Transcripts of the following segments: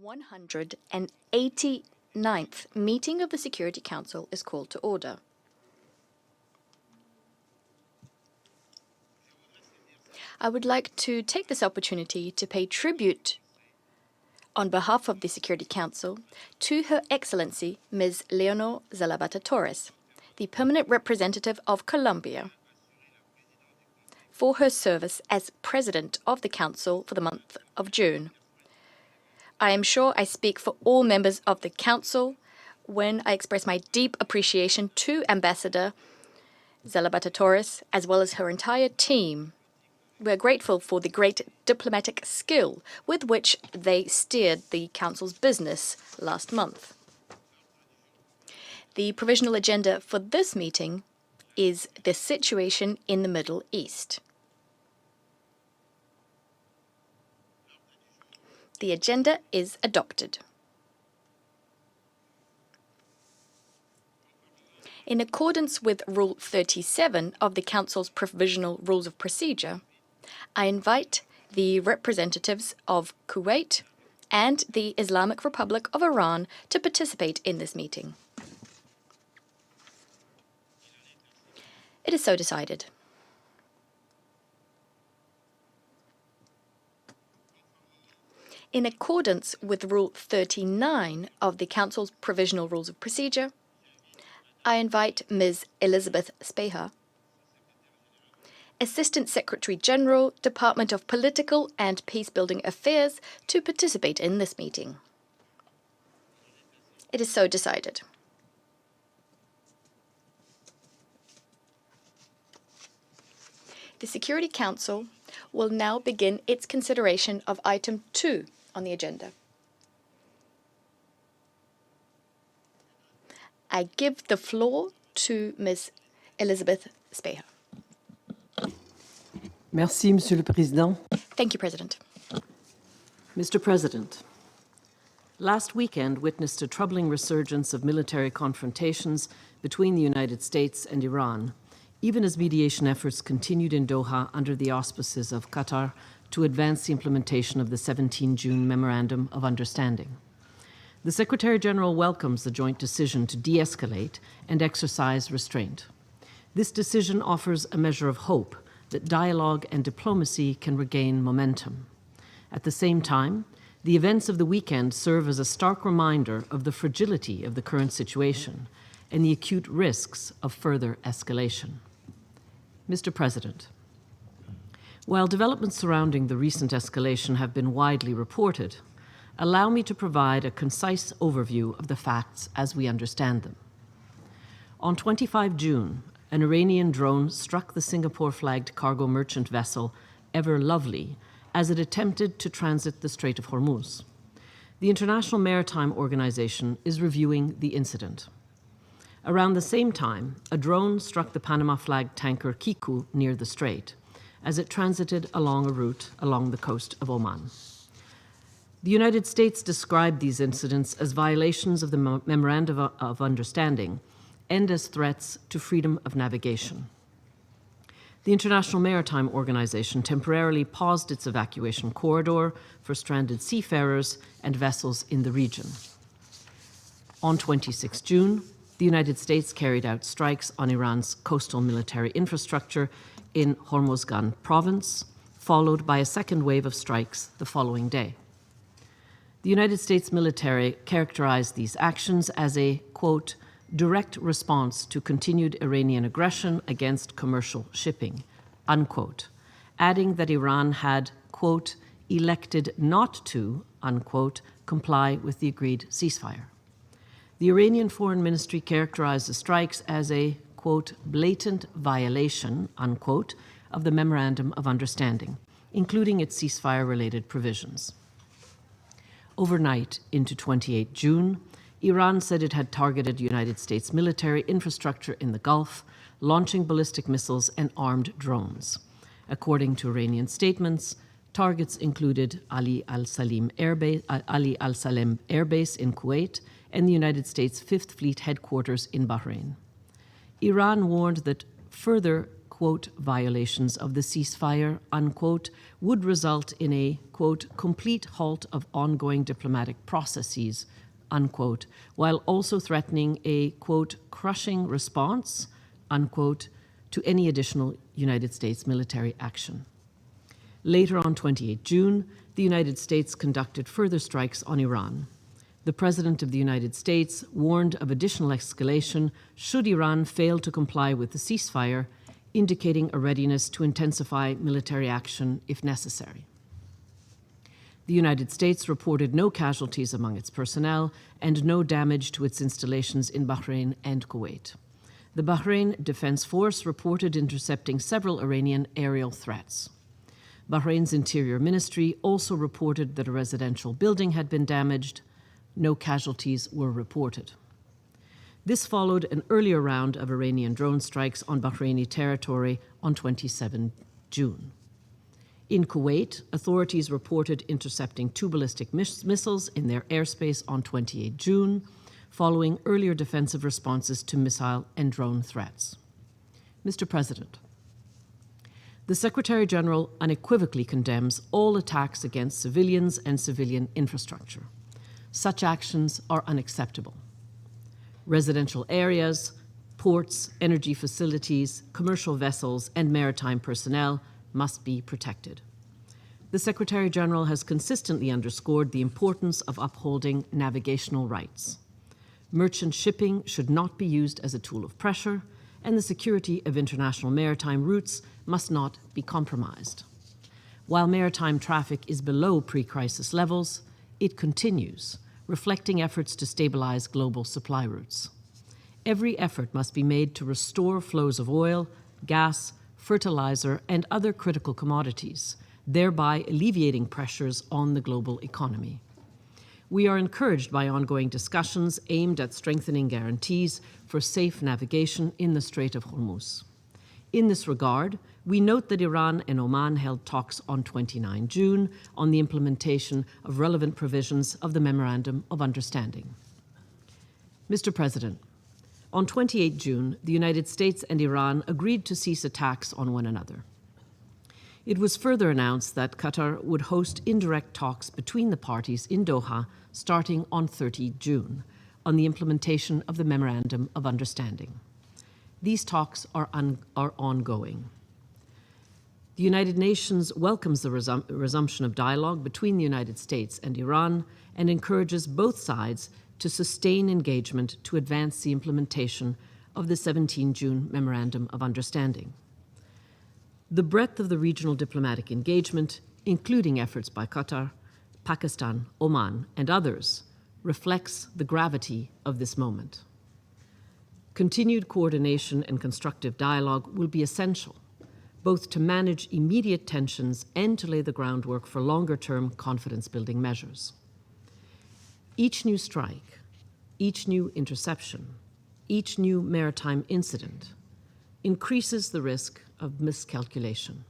189th meeting of the Security Council is called to order. I would like to take this opportunity to pay tribute on behalf of the Security Council to Her Excellency Ms. Leonor Zalabata-Torres, the permanent representative of Colombia, for her service as President of the Council for the month of June. I am sure I speak for all members of the Council when I express my deep appreciation to Ambassador Zalabata-Torres, as well as her entire team. We are grateful for the great diplomatic skill with which they steered the Council's business last month. The provisional agenda for this meeting is the situation in the Middle East. The agenda is adopted. In accordance with Rule 37 of the Council's Provisional Rules of Procedure, I invite the representatives of Kuwait and the Islamic Republic of Iran to participate in this meeting. It is so decided. In accordance with Rule 39 of the Council's Provisional Rules of Procedure, I invite Ms. Elizabeth Speha, Assistant Secretary General, Department of Political and Peacebuilding Affairs, to participate in this meeting. It is so decided. The Security Council will now begin its consideration of Item 2 on the agenda. I give the floor to Ms. Elizabeth Speha. Merci, Monsieur le Président. Thank you, President. Mr. President, last weekend witnessed a troubling resurgence of military confrontations between the United States and Iran, even as mediation efforts continued in Doha under the auspices of Qatar to advance the implementation of the 17 June Memorandum of Understanding. The Secretary-General welcomes the joint decision to de-escalate and exercise restraint. This decision offers a measure of hope that dialogue and diplomacy can regain momentum. At the same time, the events of the weekend serve as a stark reminder of the fragility of the current situation and the acute risks of further escalation. Mr. President, while developments surrounding the recent escalation have been widely reported, allow me to provide a concise overview of the facts as we understand them. On 25 June, an Iranian drone struck the Singapore-flagged cargo merchant vessel Ever Lovely as it attempted to transit the Strait of Hormuz. The International Maritime Organization is reviewing the incident. Around the same time, a drone struck the Panama-flagged tanker Kiku near the strait as it transited along a route along the coast of Oman. The United States described these incidents as violations of the Memorandum of Understanding and as threats to freedom of navigation. The International Maritime Organization temporarily paused its evacuation corridor for stranded seafarers and vessels in the region. On 26 June, the United States carried out strikes on Iran's coastal military infrastructure in Hormozgan province, followed by a second wave of strikes the following day. The United States military characterized these actions as a, quote, direct response to continued Iranian aggression against commercial shipping, unquote, adding that Iran had, quote, elected not to, unquote, comply with the agreed ceasefire. The Iranian Foreign Ministry characterized the strikes as a, quote, blatant violation, unquote, of the Memorandum of Understanding, including its ceasefire-related provisions. Overnight into 28 June, Iran said it had targeted United States military infrastructure in the Gulf, launching ballistic missiles and armed drones. According to Iranian statements, targets included Ali al-Salem Air Base in Kuwait and the United States Fifth Fleet headquarters in Bahrain. Iran warned that further, quote, violations of the ceasefire, unquote, would result in a, quote, complete halt of ongoing diplomatic processes, unquote, while also threatening a, quote, crushing response, unquote, to any additional United States military action. Later on 28 June, the United States conducted further strikes on Iran. The President of the United States warned of additional escalation should Iran fail to comply with the ceasefire, indicating a readiness to intensify military action if necessary. The United States reported no casualties among its personnel and no damage to its installations in Bahrain and Kuwait. The Bahrain Defense Force reported intercepting several Iranian aerial threats. Bahrain's Interior Ministry also reported that a residential building had been damaged. No casualties were reported. This followed an earlier round of Iranian drone strikes on Bahraini territory on 27 June. In Kuwait, authorities reported intercepting 2 ballistic missiles in their airspace on 28 June, following earlier defensive responses to missile and drone threats. Mr. President, the Secretary General unequivocally condemns all attacks against civilians and civilian infrastructure. Such actions are unacceptable. Residential areas, ports, energy facilities, commercial vessels, and maritime personnel must be protected. The Secretary General has consistently underscored the importance of upholding navigational rights. Merchant shipping should not be used as a tool of pressure, and the security of international maritime routes must not be compromised. While maritime traffic is below pre-crisis levels, it continues, reflecting efforts to stabilize global supply routes. Every effort must be made to restore flows of oil, gas, fertilizer, and other critical commodities, thereby alleviating pressures on the global economy. We are encouraged by ongoing discussions aimed at strengthening guarantees for safe navigation in the Strait of Hormuz. In this regard, we note that Iran and Oman held talks on 29 June on the implementation of relevant provisions of the Memorandum of Understanding. Mr. President, on 28 June, the United States and Iran agreed to cease attacks on one another. It was further announced that Qatar would host indirect talks between the parties in Doha starting on 30 June on the implementation of the Memorandum of Understanding. These talks are ongoing. The United Nations welcomes the resumption of dialogue between the United States and Iran and encourages both sides to sustain engagement to advance the implementation of the 17 June Memorandum of Understanding. The breadth of the regional diplomatic engagement, including efforts by Qatar, Pakistan, Oman, and others, reflects the gravity of this moment. Continued coordination and constructive dialogue will be essential, both to manage immediate tensions and to lay the groundwork for longer-term confidence-building measures. Each new strike, each new interception, each new maritime incident increases the risk of miscalculation.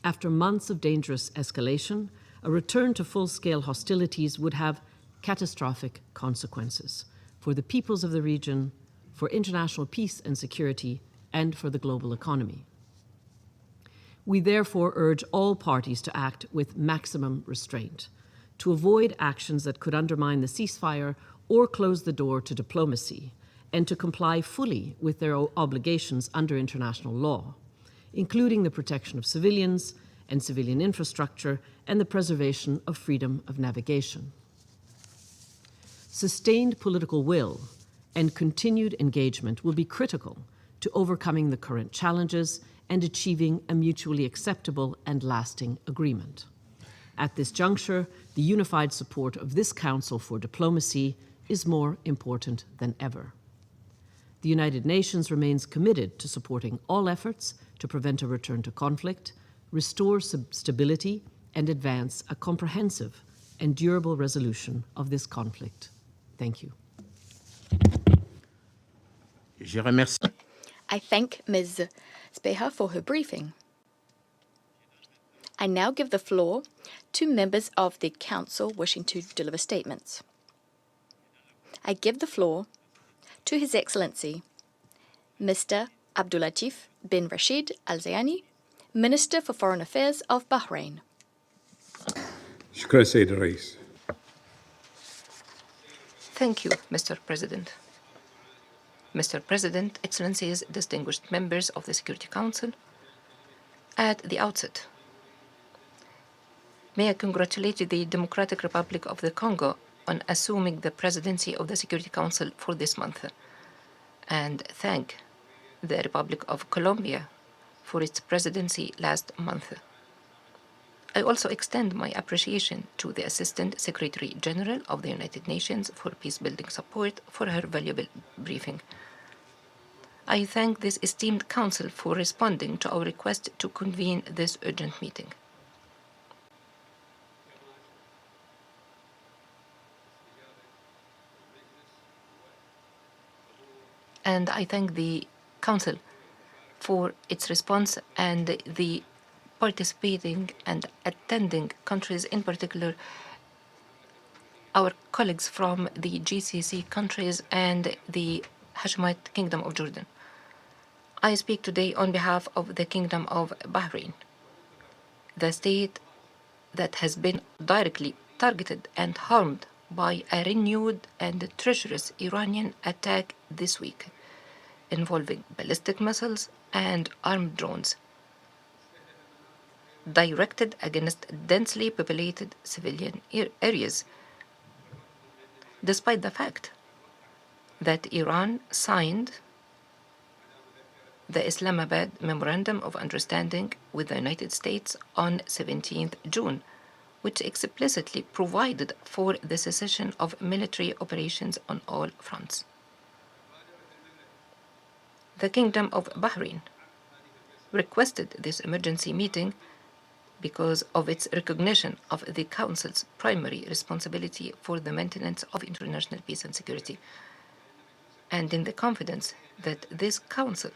After months of dangerous escalation, a return to full-scale hostilities would have catastrophic consequences for the peoples of the region, for international peace and security, and for the global economy. We therefore urge all parties to act with maximum restraint, to avoid actions that could undermine the ceasefire or close the door to diplomacy, and to comply fully with their obligations under international law, including the protection of civilians and civilian infrastructure and the preservation of freedom of navigation. Sustained political will and continued engagement will be critical to overcoming the current challenges and achieving a mutually acceptable and lasting agreement. At this juncture, the unified support of this Council for Diplomacy is more important than ever. The United Nations remains committed to supporting all efforts to prevent a return to conflict, restore stability, and advance a comprehensive and durable resolution of this conflict. Thank you. I thank Ms. Speha for her briefing. I now give the floor to members of the Council wishing to deliver statements. I give the floor to His Excellency, Mr. Abdulatif bin Rashid Al Zayani, Minister for Foreign Affairs of Bahrain. شكرا سيد الرئيس. Thank you, Mr. President. Mr. President, Excellencies, distinguished members of the Security Council, at the outset, may I congratulate the Democratic Republic of the Congo on assuming the presidency of the Security Council for this month, and thank the Republic of Colombia for its presidency last month. I also extend my appreciation to the Assistant Secretary General of the United Nations for peace-building support for her valuable briefing. I thank this esteemed Council for responding to our request to convene this urgent meeting. And I thank the Council for its response and the participating and attending countries, in particular our colleagues from the GCC countries and the Hashemite Kingdom of Jordan. I speak today on behalf of the Kingdom of Bahrain, the state that has been directly targeted and harmed by a renewed and treacherous Iranian attack this week, involving ballistic missiles and armed drones directed against densely populated civilian areas, despite the fact that Iran signed the Islamabad Memorandum of Understanding with the United States on 17th June, which explicitly provided for the cessation of military operations on all fronts. The Kingdom of Bahrain requested this emergency meeting because of its recognition of the Council's primary responsibility for the maintenance of international peace and security, and in the confidence that this Council,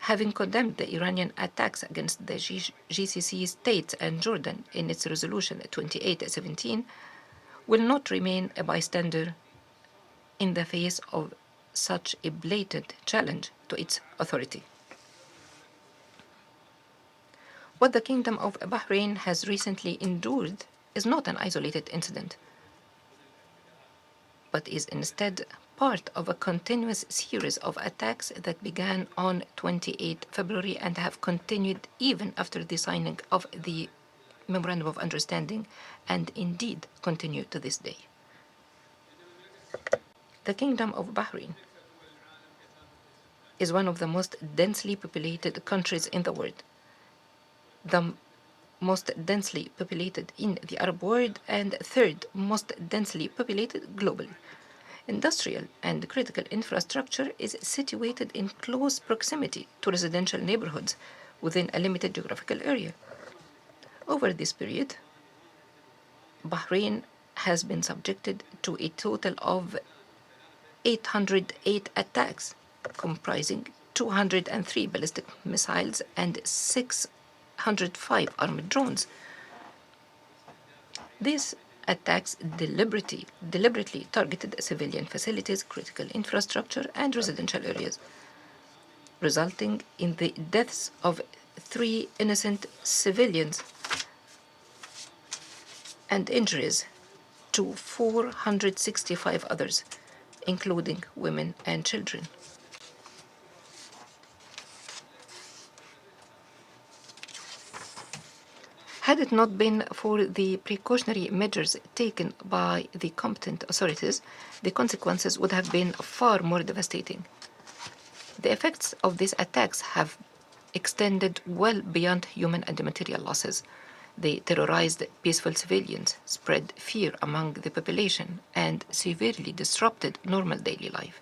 having condemned the Iranian attacks against the GCC states and Jordan in its resolution 2817, will not remain a bystander in the face of such a blatant challenge to its authority. What the Kingdom of Bahrain has recently endured is not an isolated incident, but is instead part of a continuous series of attacks that began on 28 February and have continued even after the signing of the Memorandum of Understanding, and indeed continue to this day. The Kingdom of Bahrain is one of the most densely populated countries in the world, the most densely populated in the Arab world, and third most densely populated globally. Industrial and critical infrastructure is situated in close proximity to residential neighborhoods within a limited geographical area. Over this period, Bahrain has been subjected to a total of 808 attacks, comprising 203 ballistic missiles and 605 armed drones. These attacks deliberately targeted civilian facilities, critical infrastructure, and residential areas, resulting in the deaths of 3 innocent civilians and injuries to 465 others, including women and children. Had it not been for the precautionary measures taken by the competent authorities, the consequences would have been far more devastating. The effects of these attacks have extended well beyond human and material losses. They terrorized peaceful civilians, spread fear among the population, and severely disrupted normal daily life.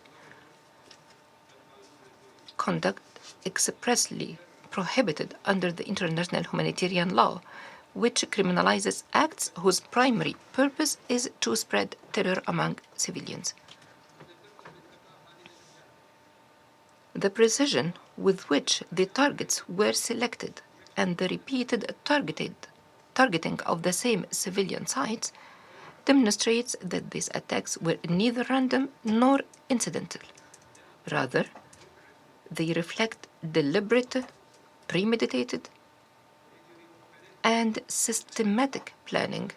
Conduct expressly prohibited under the international humanitarian law, which criminalizes acts whose primary purpose is to spread terror among civilians. The precision with which the targets were selected and the repeated targeting of the same civilian sites demonstrates that these attacks were neither random nor incidental. Rather, They reflect deliberate, premeditated, and systematic planning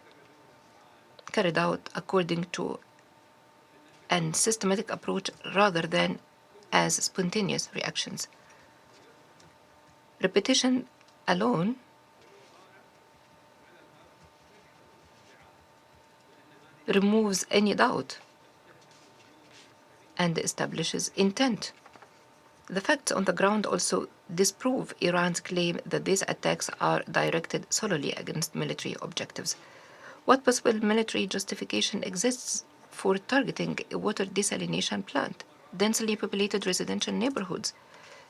carried out according to a systematic approach rather than as spontaneous reactions. Repetition alone removes any doubt and establishes intent. The facts on the ground also disprove Iran's claim that these attacks are directed solely against military objectives. What possible military justification exists for targeting a water desalination plant, densely populated residential neighborhoods,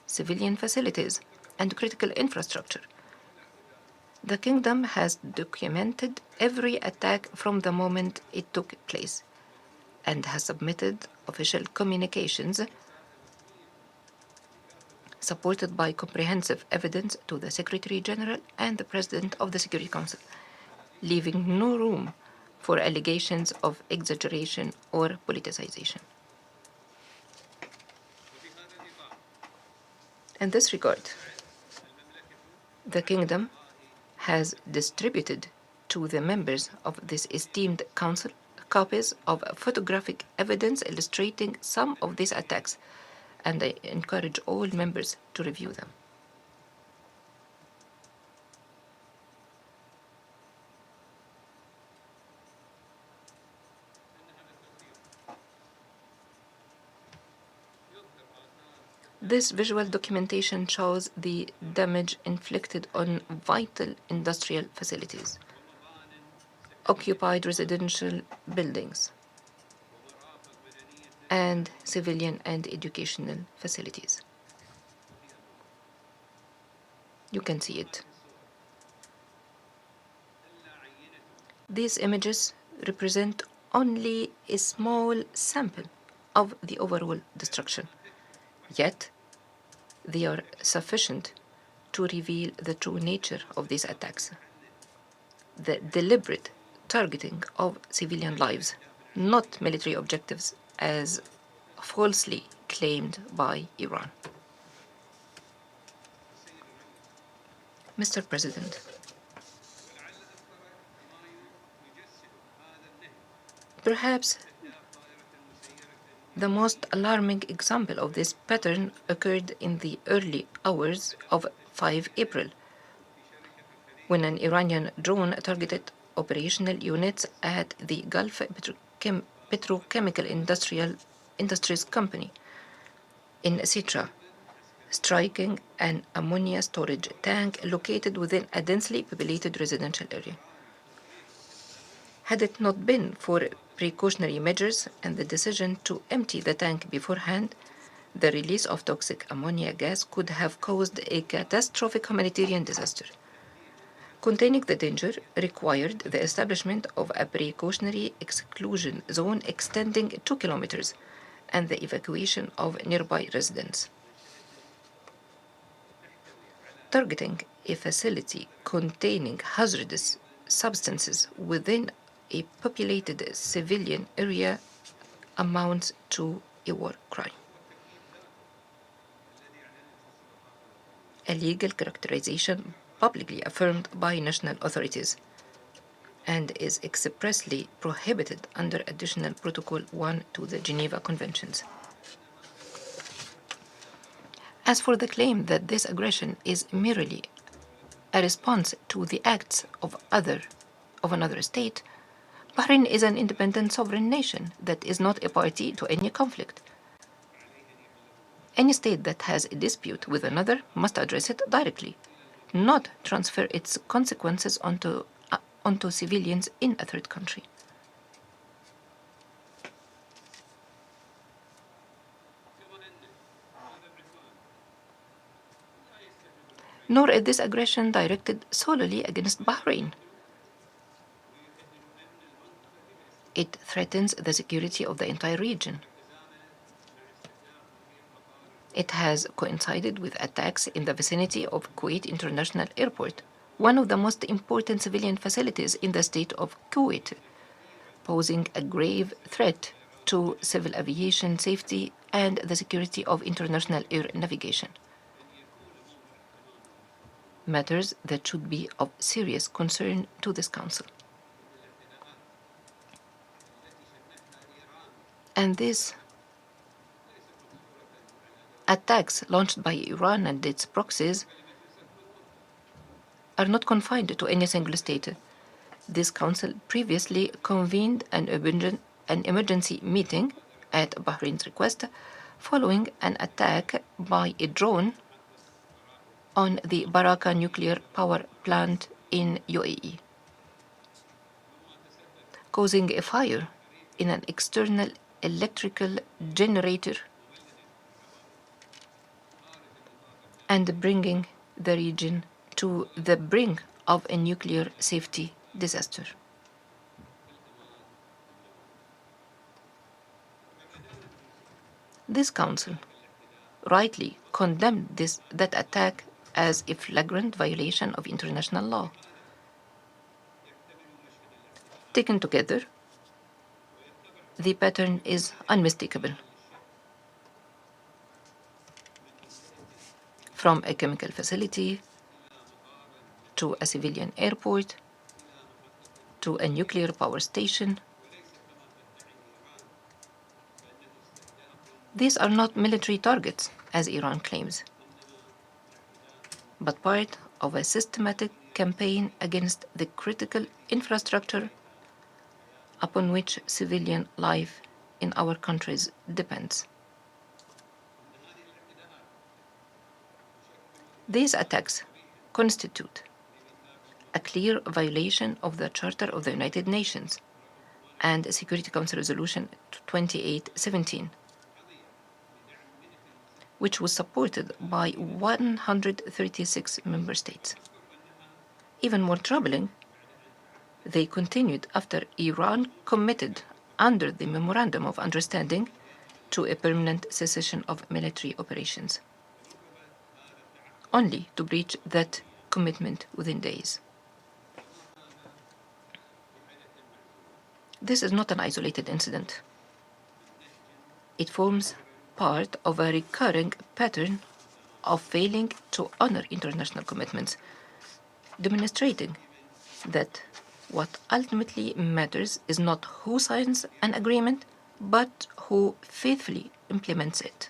civilian facilities, and critical infrastructure? The kingdom has documented every attack from the moment it took place and has submitted official communications supported by comprehensive evidence to the Secretary General and the President of the Security Council, leaving no room for allegations of exaggeration or politicization. In this regard, the kingdom has distributed to the members of this esteemed council copies of photographic evidence illustrating some of these attacks, and I encourage all members to review them. This visual documentation shows the damage inflicted on vital industrial facilities, occupied residential buildings, and civilian and educational facilities. You can see it. These images represent only a small sample of the overall destruction, yet they are sufficient to reveal the true nature of these attacks. The deliberate targeting of civilian lives, not military objectives, as falsely claimed by Iran. Mr. President, perhaps the most alarming example of this pattern occurred in the early hours of 5 April, when an Iranian drone targeted operational units at the Gulf Petrochemical Industries Company in Sitra, striking an ammonia storage tank located within a densely populated residential area. Had it not been for precautionary measures and the decision to empty the tank beforehand, the release of toxic ammonia gas could have caused a catastrophic humanitarian disaster. Containing the danger required the establishment of a precautionary exclusion zone extending 2 kilometers and the evacuation of nearby residents. Targeting a facility containing hazardous substances within a populated civilian area amounts to a war crime. A legal characterization publicly affirmed by national authorities and is expressly prohibited under Additional Protocol 1 to the Geneva Conventions. As for the claim that this aggression is merely a response to the acts of another state, Bahrain is an independent sovereign nation that is not a party to any conflict. Any state that has a dispute with another must address it directly, not transfer its consequences onto civilians in a third country. Nor is this aggression directed solely against Bahrain. It threatens the security of the entire region. It has coincided with attacks in the vicinity of Kuwait International Airport, one of the most important civilian facilities in the state of Kuwait, posing a grave threat to civil aviation safety and the security of international air navigation. Matters that should be of serious concern to this Council. And these attacks launched by Iran and its proxies are not confined to any single state. This Council previously convened an emergency meeting at Bahrain's request following an attack by a drone on the Baraka nuclear power plant in UAE, causing a fire in an external electrical generator and bringing the region to the brink of a nuclear safety disaster. This Council rightly condemned that attack as a flagrant violation of international law. Taken together, the pattern is unmistakable. From a chemical facility to a civilian airport to a nuclear power station, these are not military targets, as Iran claims, but part of a systematic campaign against the critical infrastructure upon which civilian life in our countries depends. These attacks constitute a clear violation of the Charter of the United Nations and Security Council Resolution 2817, which was supported by 136 member states. Even more troubling, they continued after Iran committed under the Memorandum of Understanding to a permanent cessation of military operations, only to breach that commitment within days. This is not an isolated incident. It forms part of a recurring pattern of failing to honor international commitments, demonstrating that what ultimately matters is not who signs an agreement, but who faithfully implements it.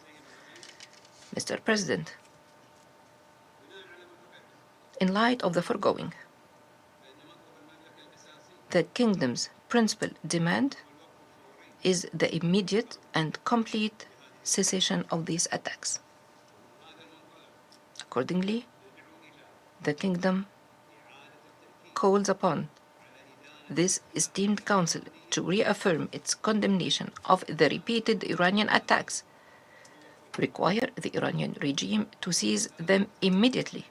Mr. President, in light of the foregoing, the Kingdom's principal demand is the immediate and complete cessation of these attacks. Accordingly, the Kingdom calls upon this esteemed Council to reaffirm its condemnation of the repeated Iranian attacks, require the Iranian regime to cease them immediately,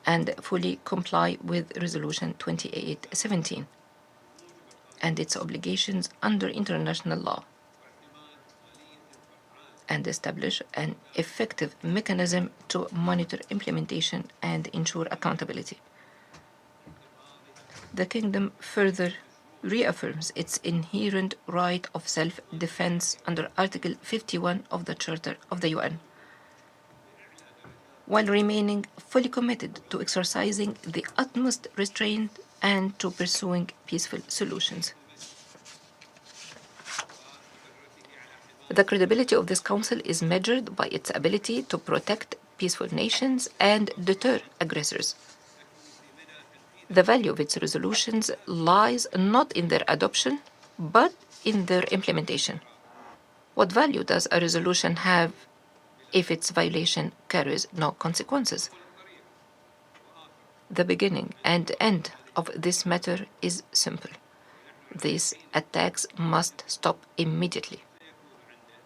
and fully comply with Resolution 2817 and its obligations under international law, and establish an effective mechanism to monitor implementation and ensure accountability. The Kingdom further reaffirms its inherent right of self-defense under Article 51 of the Charter of the UN, while remaining fully committed to exercising the utmost restraint and to pursuing peaceful solutions. The credibility of this Council is measured by its ability to protect peaceful nations and deter aggressors. The value of its resolutions lies not in their adoption, but in their implementation. What value does a resolution have if its violation carries no consequences? The beginning and end of this matter is simple. These attacks must stop immediately.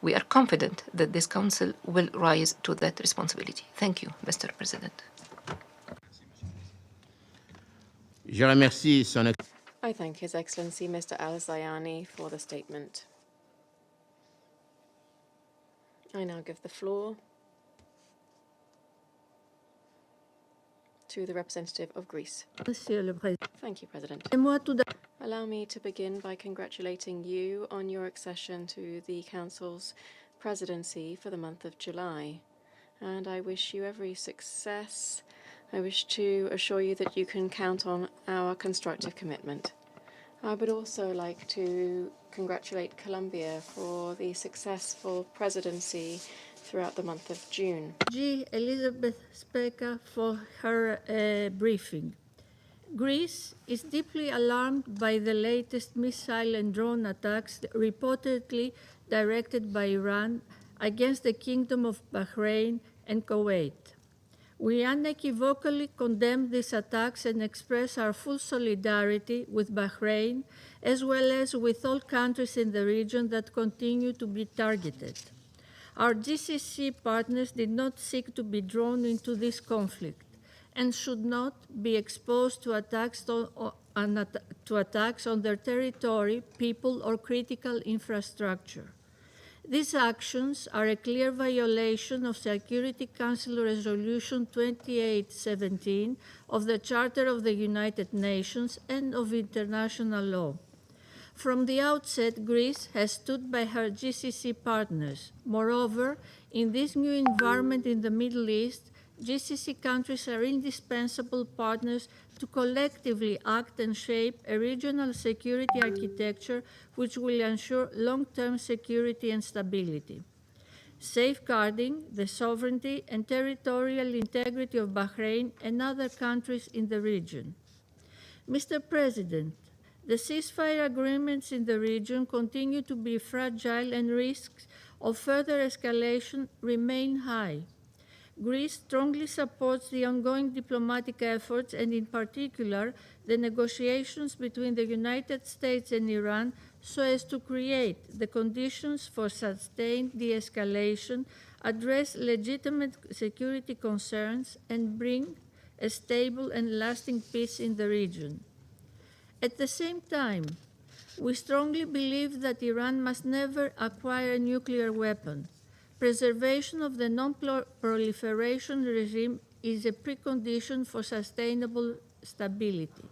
We are confident that this Council will rise to that responsibility. Thank you, Mr. President. I thank His Excellency Mr. Al-Zayani for the statement. I now give the floor to the representative of Greece. Monsieur le Président. Thank you, President. Moi tout d'abord. Allow me to begin by congratulating you on your accession to the Council's presidency for the month of July. And I wish you every success. I wish to assure you that you can count on our constructive commitment. I would also like to congratulate Colombia for the successful presidency throughout the month of June. Elizabeth Specker for her briefing. Greece is deeply alarmed by the latest missile and drone attacks reportedly directed by Iran against the Kingdom of Bahrain and Kuwait. We unequivocally condemn these attacks and express our full solidarity with Bahrain, as well as with all countries in the region that continue to be targeted. Our GCC partners did not seek to be drawn into this conflict and should not be exposed to attacks on their territory, people, or critical infrastructure. These actions are a clear violation of Security Council Resolution 2817 of the Charter of the United Nations and of international law. From the outset, Greece has stood by her GCC partners. Moreover, in this new environment in the Middle East, GCC countries are indispensable partners to collectively act and shape a regional security architecture which will ensure long-term security and stability, safeguarding the sovereignty and territorial integrity of Bahrain and other countries in the region. Mr. President, the ceasefire agreements in the region continue to be fragile and risks of further escalation remain high. Greece strongly supports the ongoing diplomatic efforts and, in particular, the negotiations between the United States and Iran so as to create the conditions for sustained de-escalation, address legitimate security concerns, and bring a stable and lasting peace in the region. At the same time, we strongly believe that Iran must never acquire a nuclear weapon. Preservation of the non-proliferation regime is a precondition for sustainable stability.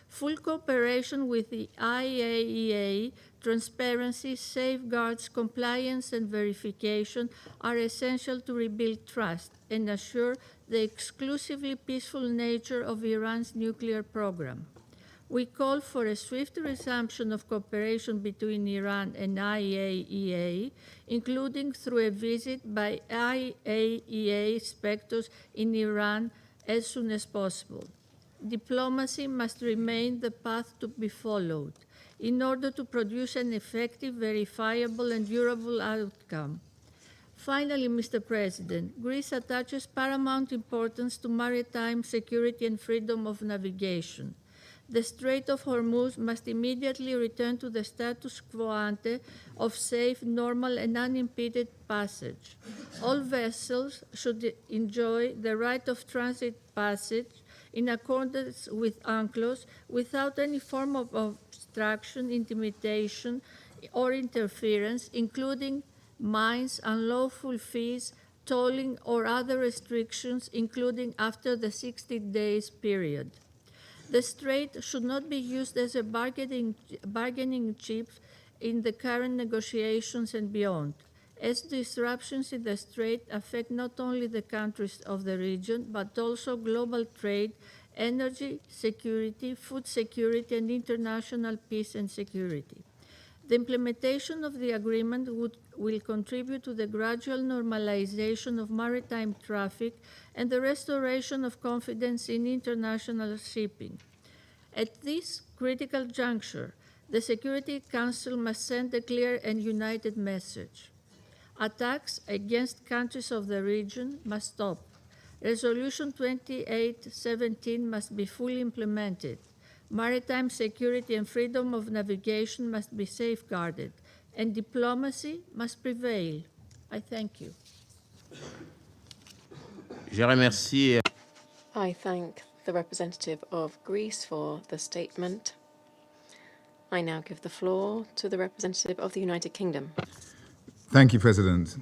Full cooperation with the IAEA, transparency, safeguards, compliance, and verification are essential to rebuild trust and assure the exclusively peaceful nature of Iran's nuclear program. We call for a swift resumption of cooperation between Iran and IAEA, including through a visit by IAEA inspectors in Iran as soon as possible. Diplomacy must remain the path to be followed in order to produce an effective, verifiable, and durable outcome. Finally, Mr. President, Greece attaches paramount importance to maritime security and freedom of navigation. The Strait of Hormuz must immediately return to the status quo ante of safe, normal, and unimpeded passage. All vessels should enjoy the right of transit passage in accordance with UNCLOS without any form of obstruction, intimidation, or interference, including mines, unlawful fees, tolling, or other restrictions, including after the 60 days period. The strait should not be used as a bargaining chip in the current negotiations and beyond, as disruptions in the strait affect not only the countries of the region, but also global trade, energy security, food security, and international peace and security. The implementation of the agreement will contribute to the gradual normalization of maritime traffic and the restoration of confidence in international shipping. At this critical juncture, the Security Council must send a clear and united message. Attacks against countries of the region must stop. Resolution 2817 must be fully implemented. Maritime security and freedom of navigation must be safeguarded, and diplomacy must prevail. I thank you. Je remercie. I thank the representative of Greece for the statement. I now give the floor to the representative of the United Kingdom. Thank you, President.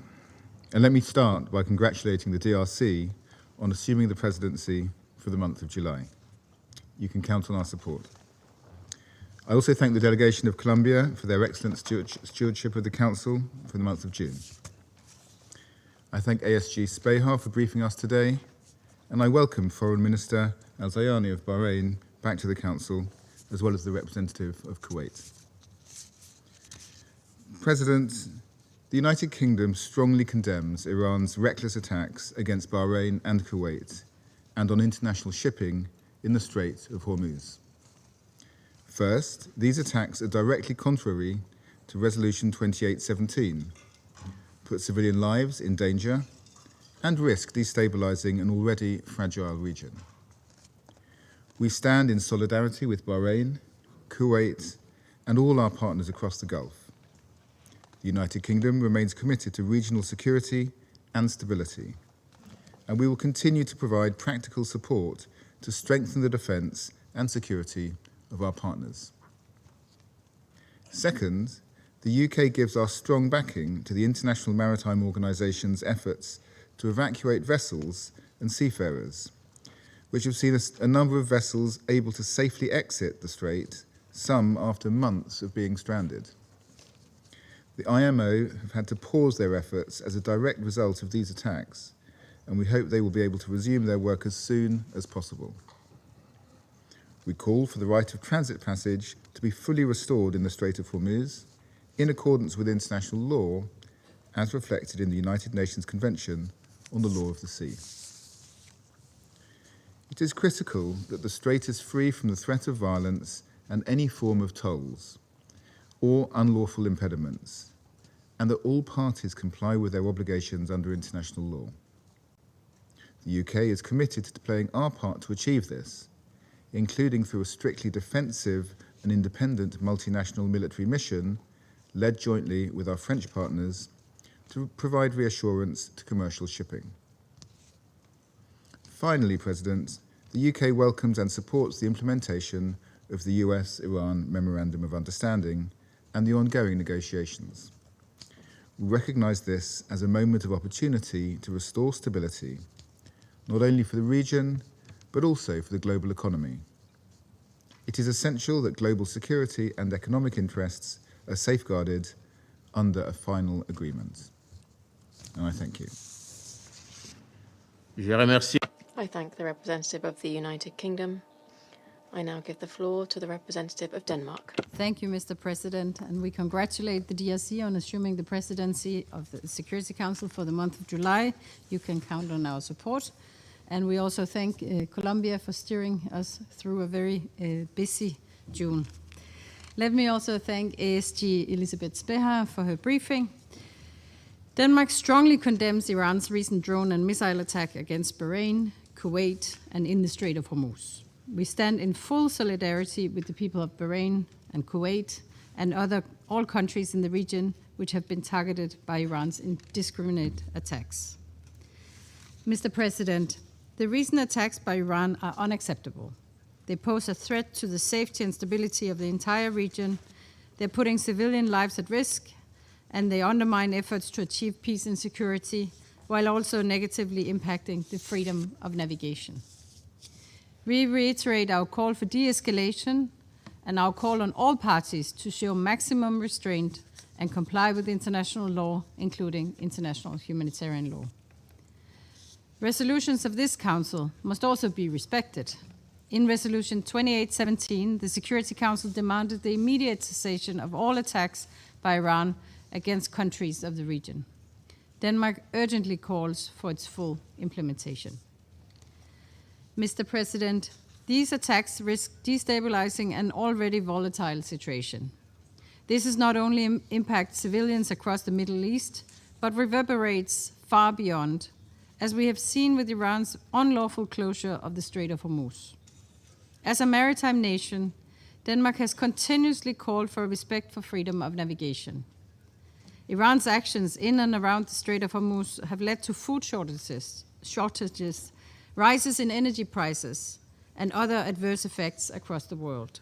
And let me start by congratulating the DRC on assuming the presidency for for the month of July. You can count on our support. I also thank the delegation of Colombia for their excellent stewardship of the Council for the month of June. I thank ASG Speha for briefing us today, and I welcome Foreign Minister Al-Zayani of Bahrain back to the Council, as well as the representative of Kuwait. President, the United Kingdom strongly condemns Iran's reckless attacks against Bahrain and Kuwait and on international shipping in the Strait of Hormuz. First, these attacks are directly contrary to Resolution 2817, put civilian lives in danger, and risk destabilizing an already fragile region. We stand in solidarity with Bahrain, Kuwait, and all our partners across the Gulf. The United Kingdom remains committed to regional security and stability, and we will continue to provide practical support to strengthen the defence and security of our partners. Second, the UK gives our strong backing to the International Maritime Organisation's efforts to evacuate vessels and seafarers, which have seen a number of vessels able to safely exit the strait, some after months of being stranded. The IMO have had to pause their efforts as a direct result of these attacks, and we hope they will be able to resume their work as soon as possible. We call for the right of transit passage to be fully restored in the Strait of Hormuz, in accordance with international law, as reflected in the United Nations Convention on the Law of the Sea. It is critical that the strait is free from the threat of violence and any form of tolls or unlawful impediments, and that all parties comply with their obligations under international law. The UK is committed to playing our part to achieve this, including through a strictly defensive and independent multinational military mission led jointly with our French partners to provide reassurance to commercial shipping. Finally, President, the UK welcomes and supports the implementation of the US-Iran Memorandum of Understanding and the ongoing negotiations. We recognise this as a moment of opportunity to restore stability, not only for the region, but also for the global economy. It is essential that global security and economic interests are safeguarded under a final agreement. And I thank you. I thank the representative of the United Kingdom. I now give the floor to the representative of Denmark. Thank you, Mr. President, and we congratulate the DRC on assuming the presidency of the Security Council for the month of July. You can count on our support. And we also thank Colombia for steering us through a very busy June. Let me also thank ASG Elisabeth Speha for her briefing. Denmark strongly condemns Iran's recent drone and missile attack against Bahrain, Kuwait, and in the Strait of Hormuz. We stand in full solidarity with the people of Bahrain and Kuwait and all countries in the region which have been targeted by Iran's indiscriminate attacks. Mr. President, the recent attacks by Iran are unacceptable. They pose a threat to the safety and stability of the entire region. They're putting civilian lives at risk, and they undermine efforts to achieve peace and security, while also negatively impacting the freedom of navigation. We reiterate our call for de-escalation and our call on all parties to show maximum restraint and comply with international law, including international humanitarian law. Resolutions of this Council must also be respected. In Resolution 2817, the Security Council demanded the immediate cessation of all attacks by Iran against countries of the region. Denmark urgently calls for its full implementation. Mr. President, these attacks risk destabilizing an already volatile situation. This is not only impacts civilians across the Middle East, but reverberates far beyond, as we have seen with Iran's unlawful closure of the Strait of Hormuz. As a maritime nation, Denmark has continuously called for respect for freedom of navigation. Iran's actions in and around the Strait of Hormuz have led to food shortages, rises in energy prices, and other adverse effects across the world.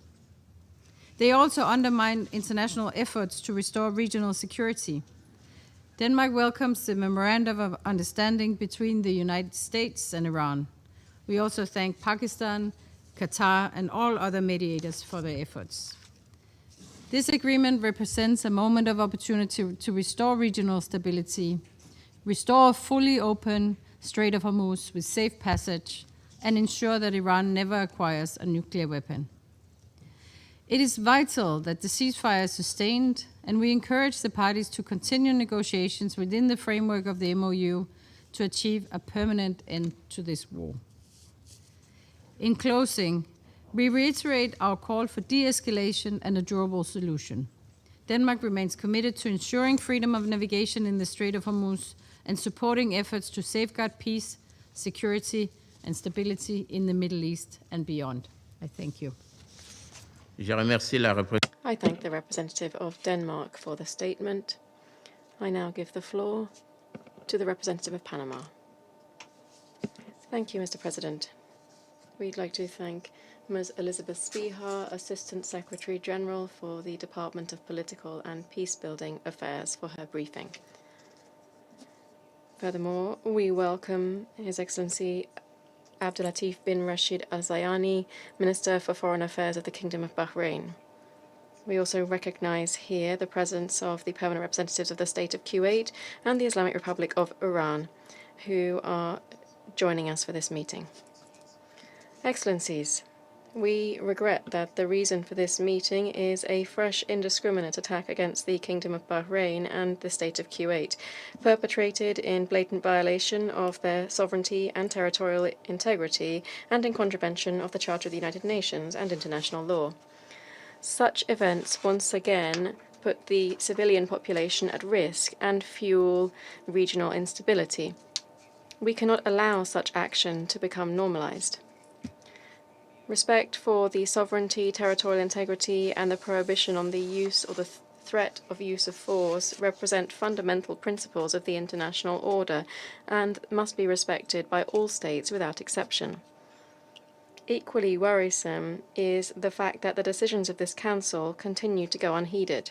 They also undermine international efforts to restore regional security. Denmark welcomes the Memorandum of Understanding between the United States and Iran. We also thank Pakistan, Qatar, and all other mediators for their efforts. This agreement represents a moment of opportunity to restore regional stability, restore a fully open Strait of Hormuz with safe passage, and ensure that Iran never acquires a nuclear weapon. It is vital that the ceasefire is sustained, and we encourage the parties to continue negotiations within the framework of the MOU to achieve a permanent end to this war. In closing, we reiterate our call for de-escalation and a durable solution. Denmark remains committed to ensuring freedom of navigation in the Strait of Hormuz and supporting efforts to safeguard peace, security, and stability in the Middle East and beyond. I thank you. I thank the representative of Denmark for the statement. I now give the floor to the representative of Panama. Thank you, Mr. President. We'd like to thank Ms. Elizabeth Spihar, Assistant Secretary General for the Department of Political and Peacebuilding Affairs, for her briefing. Furthermore, we welcome His Excellency Abdulatif bin Rashid Al Zayani, Minister for Foreign Affairs of the Kingdom of Bahrain. We also recognize here the presence of the permanent representatives of the State of Kuwait and the Islamic Republic of Iran, who are joining us for this meeting. Excellencies, we regret that the reason for this meeting is a fresh indiscriminate attack against the Kingdom of Bahrain and the State of Kuwait, perpetrated in blatant violation of their sovereignty and territorial integrity and in contravention of the Charter of the United Nations and international law. Such events once again put the civilian population at risk and fuel regional instability. We cannot allow such action to become normalized. Respect for the sovereignty, territorial integrity, and the prohibition on the use or the threat of use of force represent fundamental principles of the international order and must be respected by all states without exception. Equally worrisome is the fact that the decisions of this Council continue to go unheeded.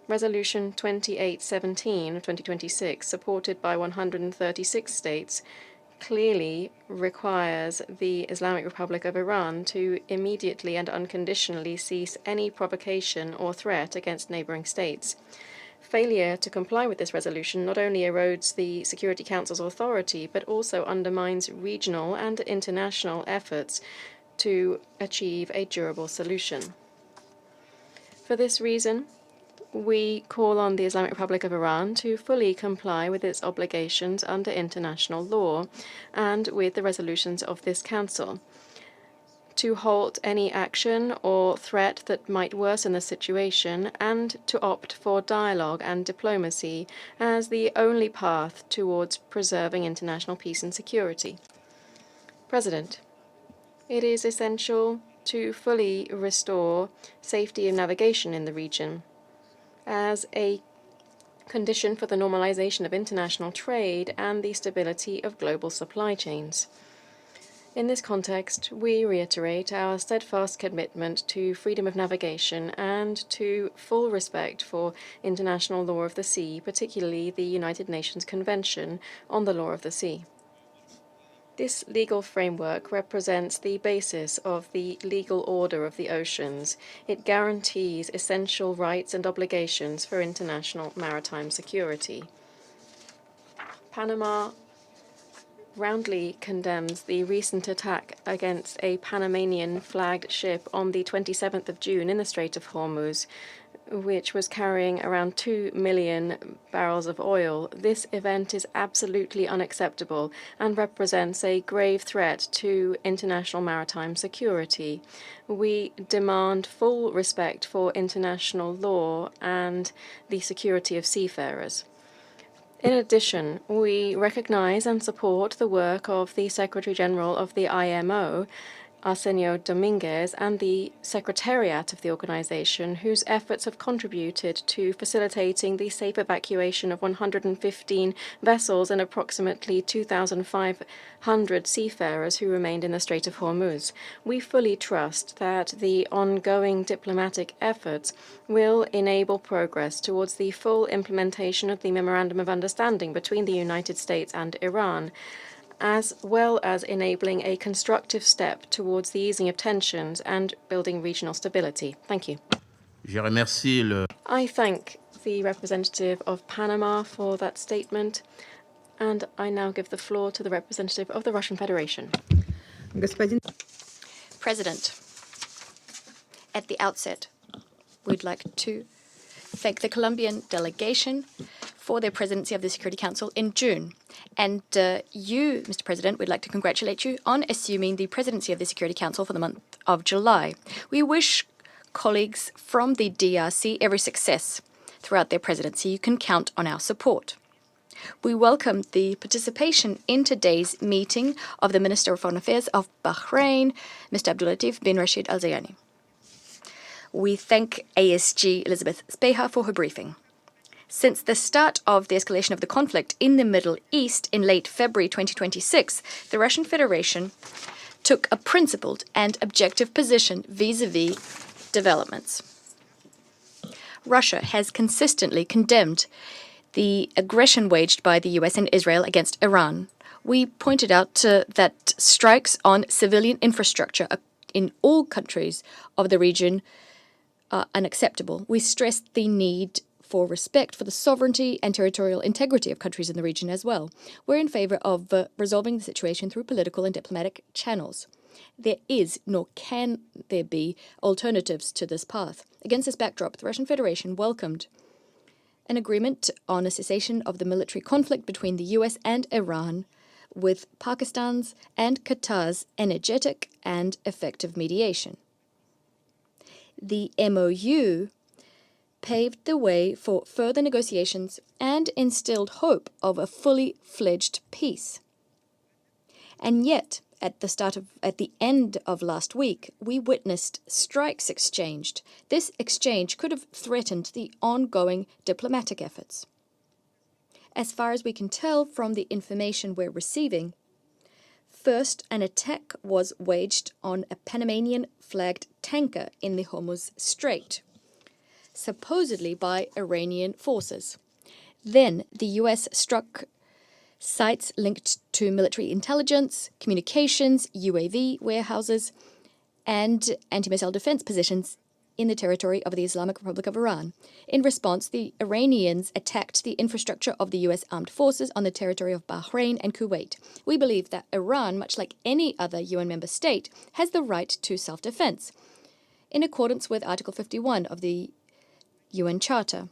Resolution 2817 of 2026, supported by 136 states, clearly requires the Islamic Republic of Iran to immediately and unconditionally cease any provocation or threat against neighboring states. Failure to comply with this resolution not only erodes the Security Council's authority, but also undermines regional and international efforts to achieve a durable solution. For this reason, we call on the Islamic Republic of Iran to fully comply with its obligations under international law and with the resolutions of this Council, to halt any action or threat that might worsen the situation, and to opt for dialogue and diplomacy as the only path towards preserving international peace and security. President, it is essential to fully restore safety of navigation in the region as a condition for the normalization of international trade and the stability of global supply chains. In this context, we reiterate our steadfast commitment to freedom of navigation and to full respect for international law of the sea, particularly the United Nations Convention on the Law of the Sea. This legal framework represents the basis of the legal order of the oceans. It guarantees essential rights and obligations for international maritime security. Panama roundly condemns the recent attack against a Panamanian-flagged ship on the 27th of June in the Strait of Hormuz, which was carrying around 2 million barrels of oil. This event is absolutely unacceptable and represents a grave threat to international maritime security. We demand full respect for international law and the security of seafarers. In addition, we recognize and support the work of the Secretary General of the IMO, Arsenio Dominguez, and the Secretariat of the organization, whose efforts have contributed to facilitating the safe evacuation of 115 vessels and approximately 2,500 seafarers who remained in the Strait of Hormuz. We fully trust that the ongoing diplomatic efforts will enable progress towards the full implementation of the Memorandum of Understanding between the United States and Iran, as well as enabling a constructive step towards the easing of tensions and building regional stability. Thank you. I thank the representative of Panama for that statement, and I now give the floor to the representative of the Russian Federation. President, at the outset, we'd like to thank the Colombian delegation for their presidency of the Security Council in June. And you, Mr. President, we'd like to congratulate you on assuming the presidency of the Security Council for the month of July. We wish colleagues from the DRC every success throughout their presidency. You can count on our support. We welcome the participation in today's meeting of the Minister of Foreign Affairs of Bahrain, Mr. Abdulatif bin Rashid Al Zayani. We thank ASG Elizabeth Speha for her briefing. Since the start of the escalation of the conflict in the Middle East in late February 2026, the Russian Federation took a principled and objective position vis-à-vis developments. Russia has consistently condemned the aggression waged by the US and Israel against Iran. We pointed out that strikes on civilian infrastructure in all countries of the region are unacceptable. We stressed the need for respect for the sovereignty and territorial integrity of countries in the region as well. We're in favor of resolving the situation through political and diplomatic channels. There is, nor can there be, alternatives to this path. Against this backdrop, the Russian Federation welcomed an agreement on a cessation of the military conflict between the US and Iran, with Pakistan's and Qatar's energetic and effective mediation. The MOU paved the way for further negotiations and instilled hope of a fully fledged peace. And yet, at the end of last week, we witnessed strikes exchanged. This exchange could have threatened the ongoing diplomatic efforts. As far as we can tell from the information we're receiving, first, an attack was waged on a Panamanian-flagged tanker in the Hormuz Strait, supposedly by Iranian forces. Then the US struck sites linked to military intelligence, communications, UAV warehouses, and anti-missile defense positions in the territory of the Islamic Republic of Iran. In response, the Iranians attacked the infrastructure of the US armed forces on the territory of Bahrain and Kuwait. We believe that Iran, much like any other UN member state, has the right to self-defense, in accordance with Article 51 of the UN Charter.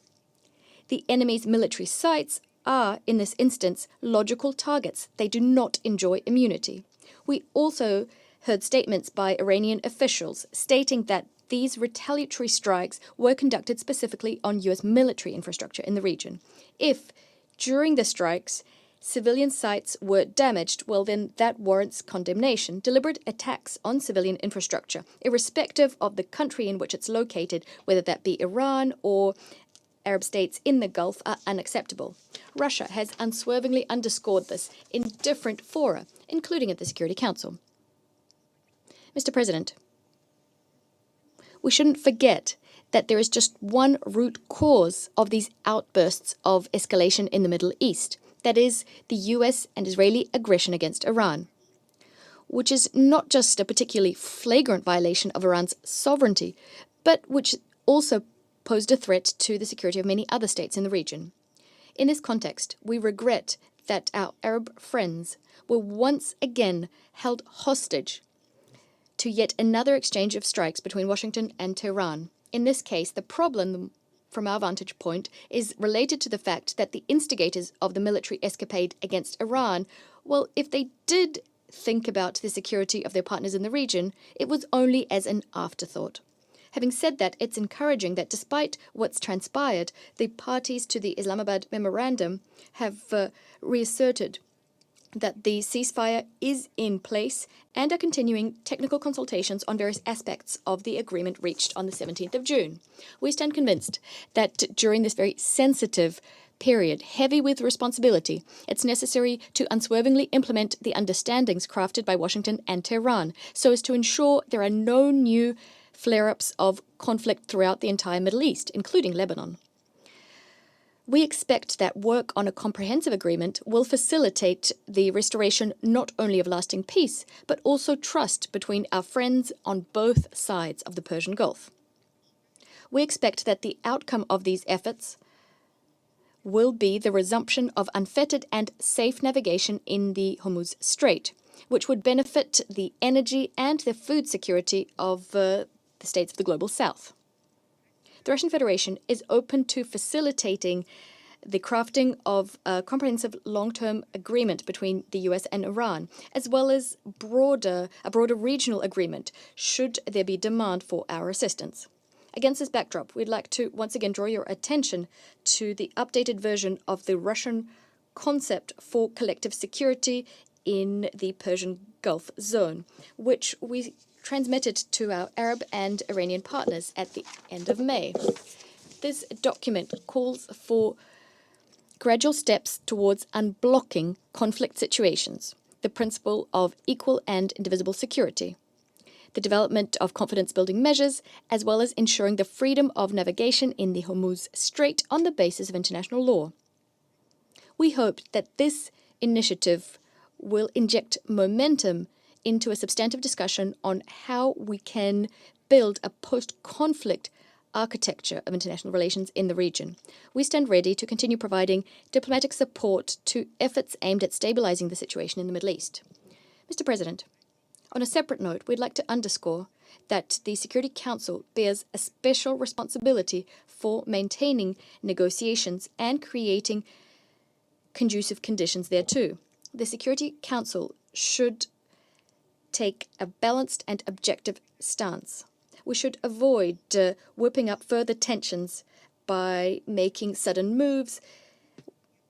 The enemy's military sites are, in this instance, logical targets. They do not enjoy immunity. We also heard statements by Iranian officials stating that these retaliatory strikes were conducted specifically on US military infrastructure in the region. If, during the strikes, civilian sites were damaged, well then that warrants condemnation. Deliberate attacks on civilian infrastructure, irrespective of the country in which it's located, whether that be Iran or Arab states in the Gulf, are unacceptable. Russia has unswervingly underscored this in different fora, including at the Security Council. Mr. President, we shouldn't forget that there is just one root cause of these outbursts of escalation in the Middle East. That is the US and Israeli aggression against Iran, which is not just a particularly flagrant violation of Iran's sovereignty, but which also posed a threat to the security of many other states in the region. In this context, we regret that our Arab friends were once again held hostage to yet another exchange of strikes between Washington and Tehran. In this case, the problem, from our vantage point, is related to the fact that the instigators of the military escapade against Iran, well, if they did think about the security of their partners in the region, it was only as an afterthought. Having said that, it's encouraging that despite what's transpired, the parties to the Islamabad Memorandum have reasserted that the ceasefire is in place and are continuing technical consultations on various aspects of the agreement reached on the 17th of June. We stand convinced that during this very sensitive period, heavy with responsibility, it's necessary to unswervingly implement the understandings crafted by Washington and Tehran so as to ensure there are no new flare-ups of conflict throughout the entire Middle East, including Lebanon. We expect that work on a comprehensive agreement will facilitate the restoration not only of lasting peace, but also trust between our friends on both sides of the Persian Gulf. We expect that the outcome of these efforts will be the resumption of unfettered and safe navigation in the Hormuz Strait, which would benefit the energy and the food security of the states of the Global South. The Russian Federation is open to facilitating the crafting of a comprehensive long-term agreement between the US and Iran, as well as a broader regional agreement, should there be demand for our assistance. Against this backdrop, we'd like to once again draw your attention to the updated version of the Russian concept for collective security in the Persian Gulf zone, which we transmitted to our Arab and Iranian partners at the end of May. This document calls for gradual steps towards unblocking conflict situations, the principle of equal and indivisible security, the development of confidence-building measures, as well as ensuring the freedom of navigation in the Hormuz Strait on the basis of international law. We hope that this initiative will inject momentum into a substantive discussion on how we can build a post-conflict architecture of international relations in the region. We stand ready to continue providing diplomatic support to efforts aimed at stabilizing the situation in the Middle East. Mr. President, on a separate note, we'd like to underscore that the Security Council bears a special responsibility for maintaining negotiations and creating conducive conditions thereto. The Security Council should take a balanced and objective stance. We should avoid whipping up further tensions by making sudden moves,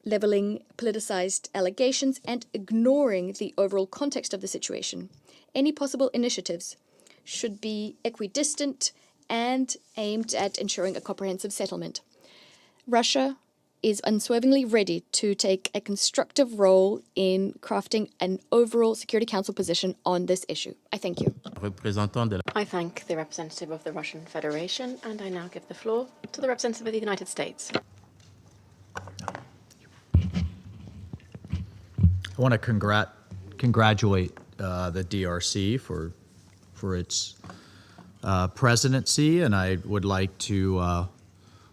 leveling politicized allegations, and ignoring the overall context of the situation. Any possible initiatives should be equidistant and aimed at ensuring a comprehensive settlement. Russia is unswervingly ready to take a constructive role in crafting an overall Security Council position on this issue. I thank you. I thank the representative of the Russian Federation, and I now give the floor to the representative of the United States. I want to congratulate the DRC for its presidency, and I would like to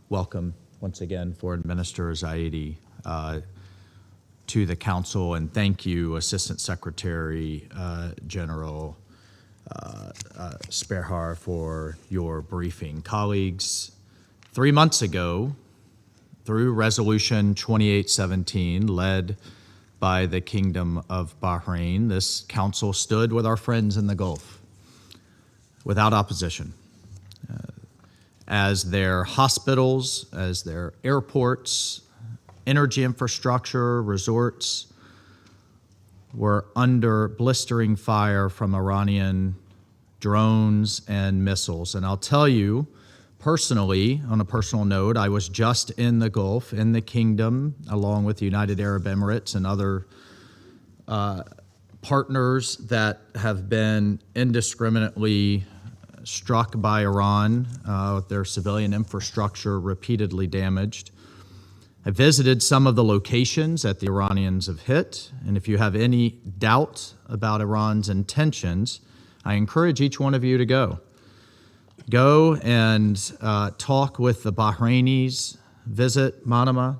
welcome once again Foreign Minister Zaidi to the Council, and thank you, Assistant Secretary General Sperhar, for your briefing. Colleagues, 3 months ago, through Resolution 2817, led by the Kingdom of Bahrain, this Council stood with our friends in the Gulf without opposition. As their hospitals, as their airports, energy infrastructure, resorts were under blistering fire from Iranian drones and missiles. And I'll tell you, personally, on a personal note, I was just in the Gulf, in the Kingdom, along with the United Arab Emirates and other partners that have been indiscriminately struck by Iran, with their civilian infrastructure repeatedly damaged. I visited some of the locations that the Iranians have hit, and if you have any doubt about Iran's intentions, I encourage each one of you to go. Go and talk with the Bahrainis, visit Manama,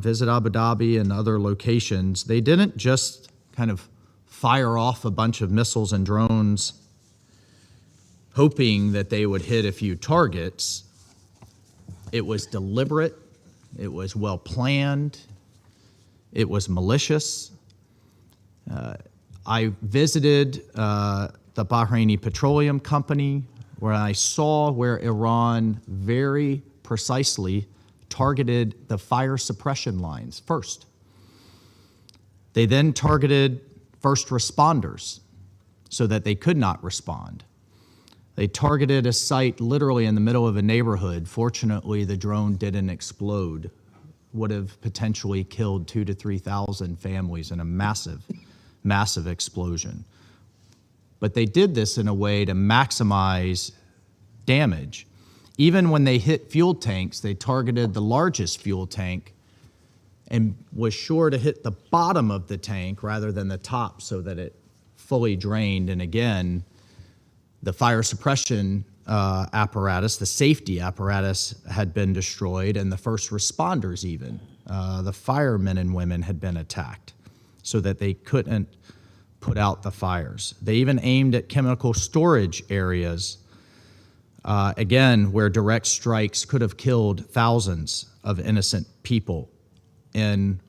visit Abu Dhabi and other locations. They didn't just kind of fire off a bunch of missiles and drones hoping that they would hit a few targets. It was deliberate, it was well planned, it was malicious. I visited the Bahraini Petroleum Company, where I saw where Iran very precisely targeted the fire suppression lines first. They then targeted first responders so that they could not respond. They targeted a site literally in the middle of a neighborhood. Fortunately, the drone didn't explode. Would have potentially killed 2,000 to 3,000 families in a massive, massive explosion. But they did this in a way to maximize damage. Even when they hit fuel tanks, they targeted the largest fuel tank and was sure to hit the bottom of the tank rather than the top so that it fully drained. And again, the fire suppression apparatus, the safety apparatus had been destroyed, and the first responders even, the firemen and women had been attacked so that they couldn't put out the fires. They even aimed at chemical storage areas, again, where direct strikes could have killed thousands of innocent people in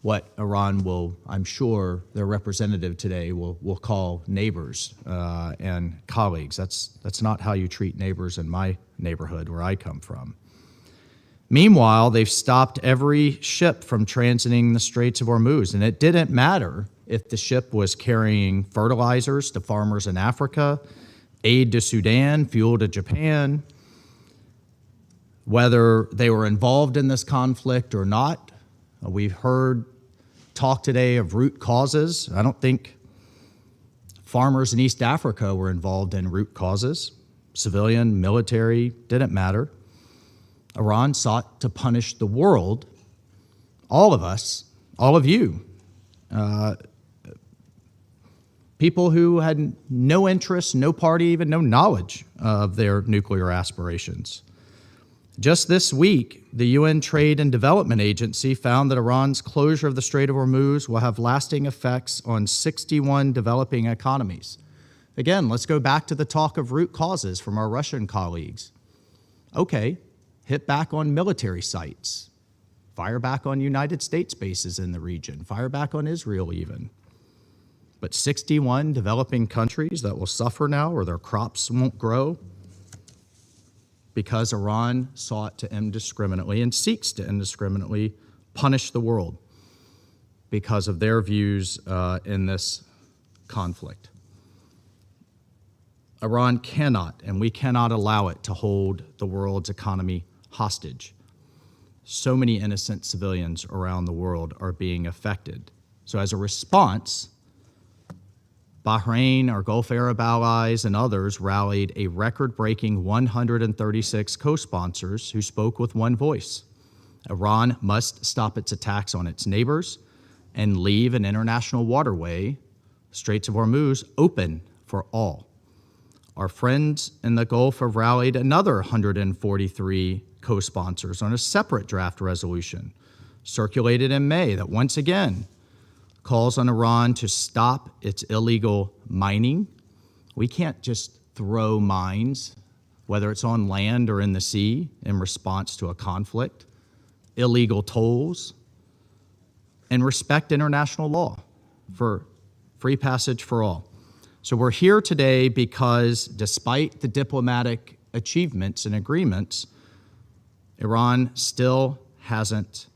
what Iran will, I'm sure, their representative today will call neighbors and colleagues. That's not how you treat neighbors in my neighborhood where I come from. Meanwhile, they've stopped every ship from transiting the Straits of Hormuz, and it didn't matter if the ship was carrying fertilizers to farmers in Africa, aid to Sudan, fuel to Japan, whether they were involved in this conflict or not. We've heard talk today of root causes. I don't think farmers in East Africa were involved in root causes. Civilian, military, didn't matter. Iran sought to punish the world, all of us, all of you, people who had no interest, no party, even no knowledge of their nuclear aspirations. Just this week, the UN Trade and Development Agency found that Iran's closure of the Strait of Hormuz will have lasting effects on 61 developing economies. Again, let's go back to the talk of root causes from our Russian colleagues. Okay, hit back on military sites, fire back on United States bases in the region, fire back on Israel even. But 61 developing countries that will suffer now, or their crops won't grow, because Iran sought to indiscriminately and seeks to indiscriminately punish the world because of their views in this conflict. Iran cannot, and we cannot allow it to hold the world's economy hostage. So many innocent civilians around the world are being affected. So as a response, Bahrain, our Gulf Arab allies, and others rallied a record-breaking 136 co-sponsors who spoke with one voice. Iran must stop its attacks on its neighbors and leave an international waterway, the Straits of Hormuz, open for all. Our friends in the Gulf have rallied another 143 co-sponsors on a separate draft resolution circulated in May that once again calls on Iran to stop its illegal mining. We can't just throw mines, whether it's on land or in the sea, in response to a conflict. Illegal tolls, and respect international law for free passage for all. So we're here today because despite the diplomatic achievements and agreements, Iran still hasn't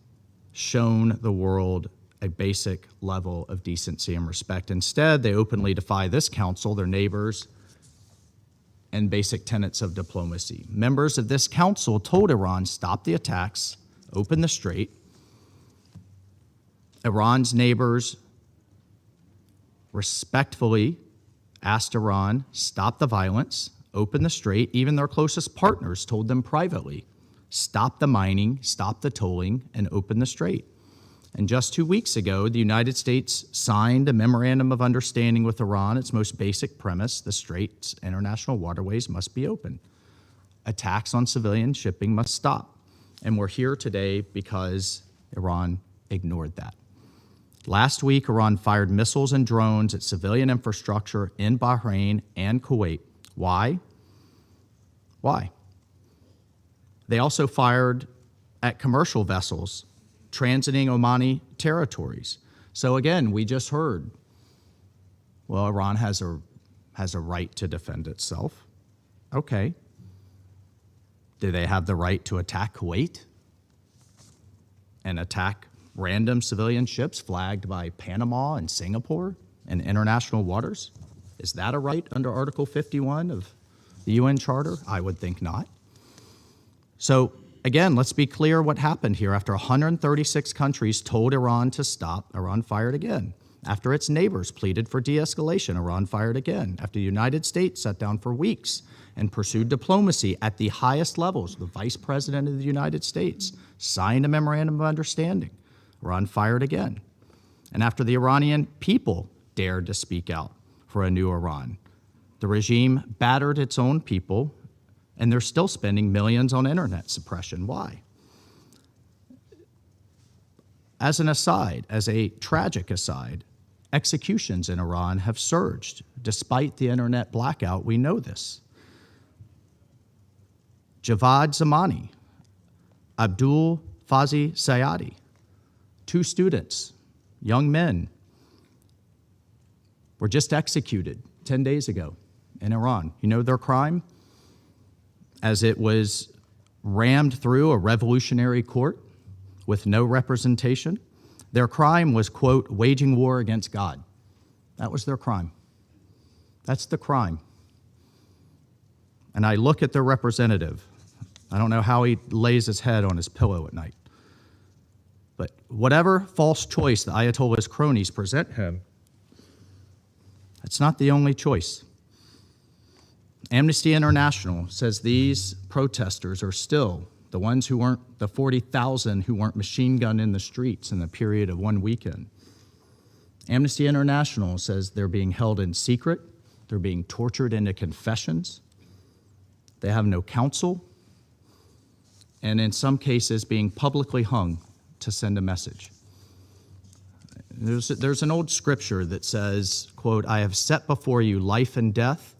shown the world a basic level of decency and respect. Instead, they openly defy this council, their neighbors, and basic tenets of diplomacy. Members of this council told Iran, stop the attacks, open the strait. Iran's neighbors respectfully asked Iran, stop the violence, open the strait. Even their closest partners told them privately, stop the mining, stop the tolling, and open the strait. And just 2 weeks ago, the United States signed a memorandum of understanding with Iran. Its most basic premise, the strait's international waterways must be open. Attacks on civilian shipping must stop. And we're here today because Iran ignored that. Last week, Iran fired missiles and drones at civilian infrastructure in Bahrain and Kuwait. Why? Why? They also fired at commercial vessels transiting Omani territories. So again, we just heard, well, Iran has a right to defend itself. Okay. Do they have the right to attack Kuwait and attack random civilian ships flagged by Panama and Singapore in international waters? Is that a right under Article 51 of the UN Charter? I would think not. So again, let's be clear what happened here. After 136 countries told Iran to stop, Iran fired again. After its neighbors pleaded for de-escalation, Iran fired again. After the United States sat down for weeks and pursued diplomacy at the highest levels, the Vice President of the United States signed a memorandum of understanding, Iran fired again. And after the Iranian people dared to speak out for a new Iran, the regime battered its own people, and they're still spending millions on internet suppression. Why? As an aside, as a tragic aside, executions in Iran have surged. Despite the internet blackout, we know this. Javad Zamani, Abdul Fazi Sayadi, 2 students, young men, were just executed 10 days ago in Iran. You know their crime? As it was rammed through a revolutionary court with no representation, their crime was, quote, waging war against God. That was their crime. That's the crime. And I look at their representative. I don't know how he lays his head on his pillow at night. But whatever false choice the Ayatollah's cronies present him, it's not the only choice. Amnesty International says these protesters are still the ones who weren't, the 40,000 who weren't machine gunned in the streets in the period of one weekend. Amnesty International says they're being held in secret, they're being tortured into confessions, they have no counsel, and in some cases being publicly hung to send a message. There's an old scripture that says, quote, I have set before you life and death,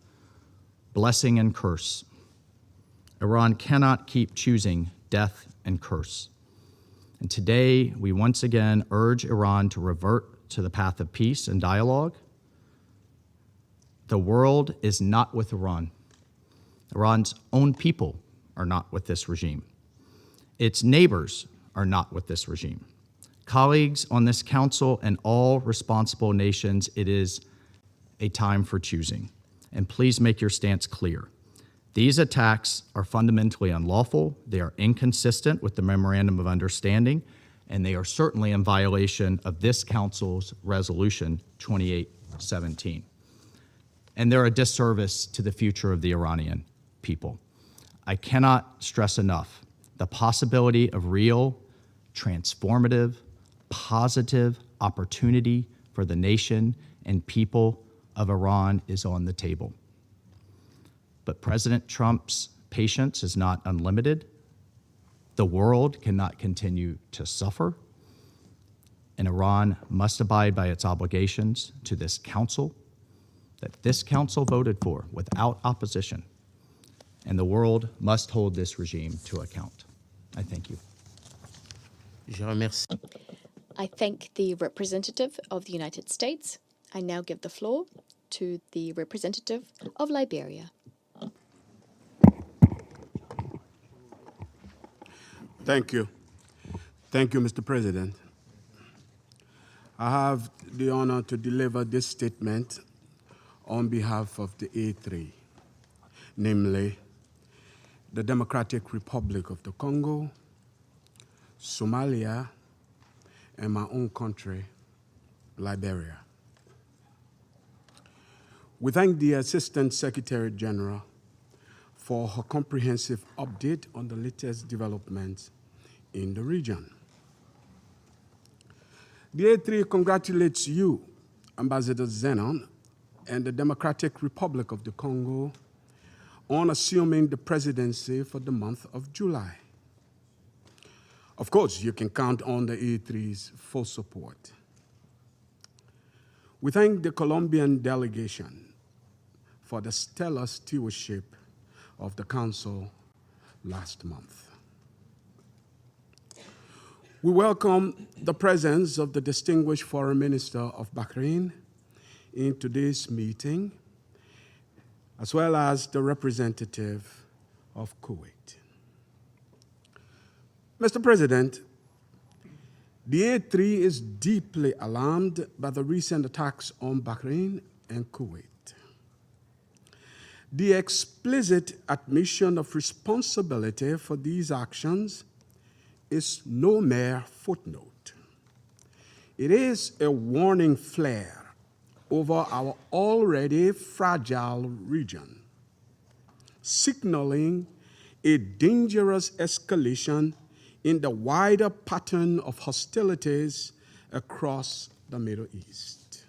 blessing and curse. Iran cannot keep choosing death and curse. And today, we once again urge Iran to revert to the path of peace and dialogue. The world is not with Iran. Iran's own people are not with this regime. Its neighbors are not with this regime. Colleagues on this council and all responsible nations, it is a time for choosing. And please make your stance clear. These attacks are fundamentally unlawful, they are inconsistent with the Memorandum of Understanding, and they are certainly in violation of this Council's Resolution 2817. And they're a disservice to the future of the Iranian people. I cannot stress enough the possibility of real, transformative, positive opportunity for the nation and people of Iran is on the table. But President Trump's patience is not unlimited. The world cannot continue to suffer, and Iran must abide by its obligations to this council that this council voted for without opposition, and the world must hold this regime to account. I thank you. I thank the representative of the United States. I now give the floor to the representative of Liberia. Thank you. Thank you, Mr. President. I have the honor to deliver this statement on behalf of the A3, namely the Democratic Republic of the Congo, Somalia, and my own country, Liberia. We thank the Assistant Secretary General for her comprehensive update on the latest developments in the region. The A3 congratulates you, Ambassador Zenon, and the Democratic Republic of the Congo on assuming the presidency for the month of July. Of course, you can count on the A3's full support. We thank the Colombian delegation for the stellar stewardship of the Council last month. We welcome the presence of the distinguished Foreign Minister of Bahrain in today's meeting, as well as the representative of Kuwait. Mr. President, the A3 is deeply alarmed by the recent attacks on Bahrain and Kuwait. The explicit admission of responsibility for these actions is no mere footnote. It is a warning flare over our already fragile region, signaling a dangerous escalation in the wider pattern of hostilities across the Middle East.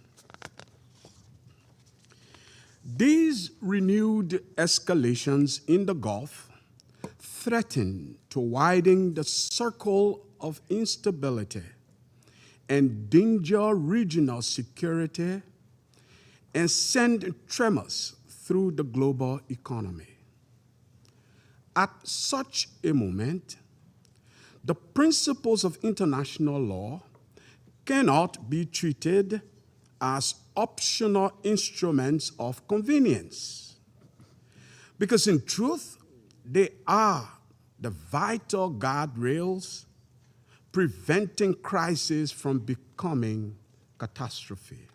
These renewed escalations in the Gulf threaten to widen the circle of instability, endanger regional security, and send tremors through the global economy. At such a moment, the principles of international law cannot be treated as optional instruments of convenience, because in truth, they are the vital guardrails preventing crisis from becoming catastrophe.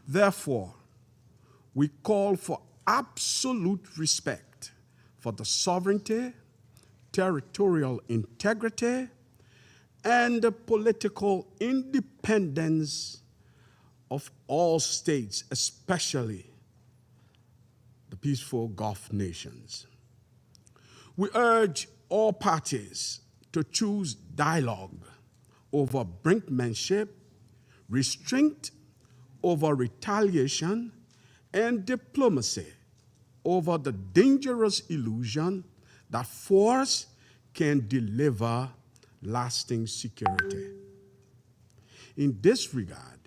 Therefore, we call for absolute respect for the sovereignty, territorial integrity, and the political independence of all states, especially the peaceful Gulf nations. We urge all parties to choose dialogue over brinkmanship, restraint over retaliation, and diplomacy over the dangerous illusion that force can deliver lasting security. In this regard,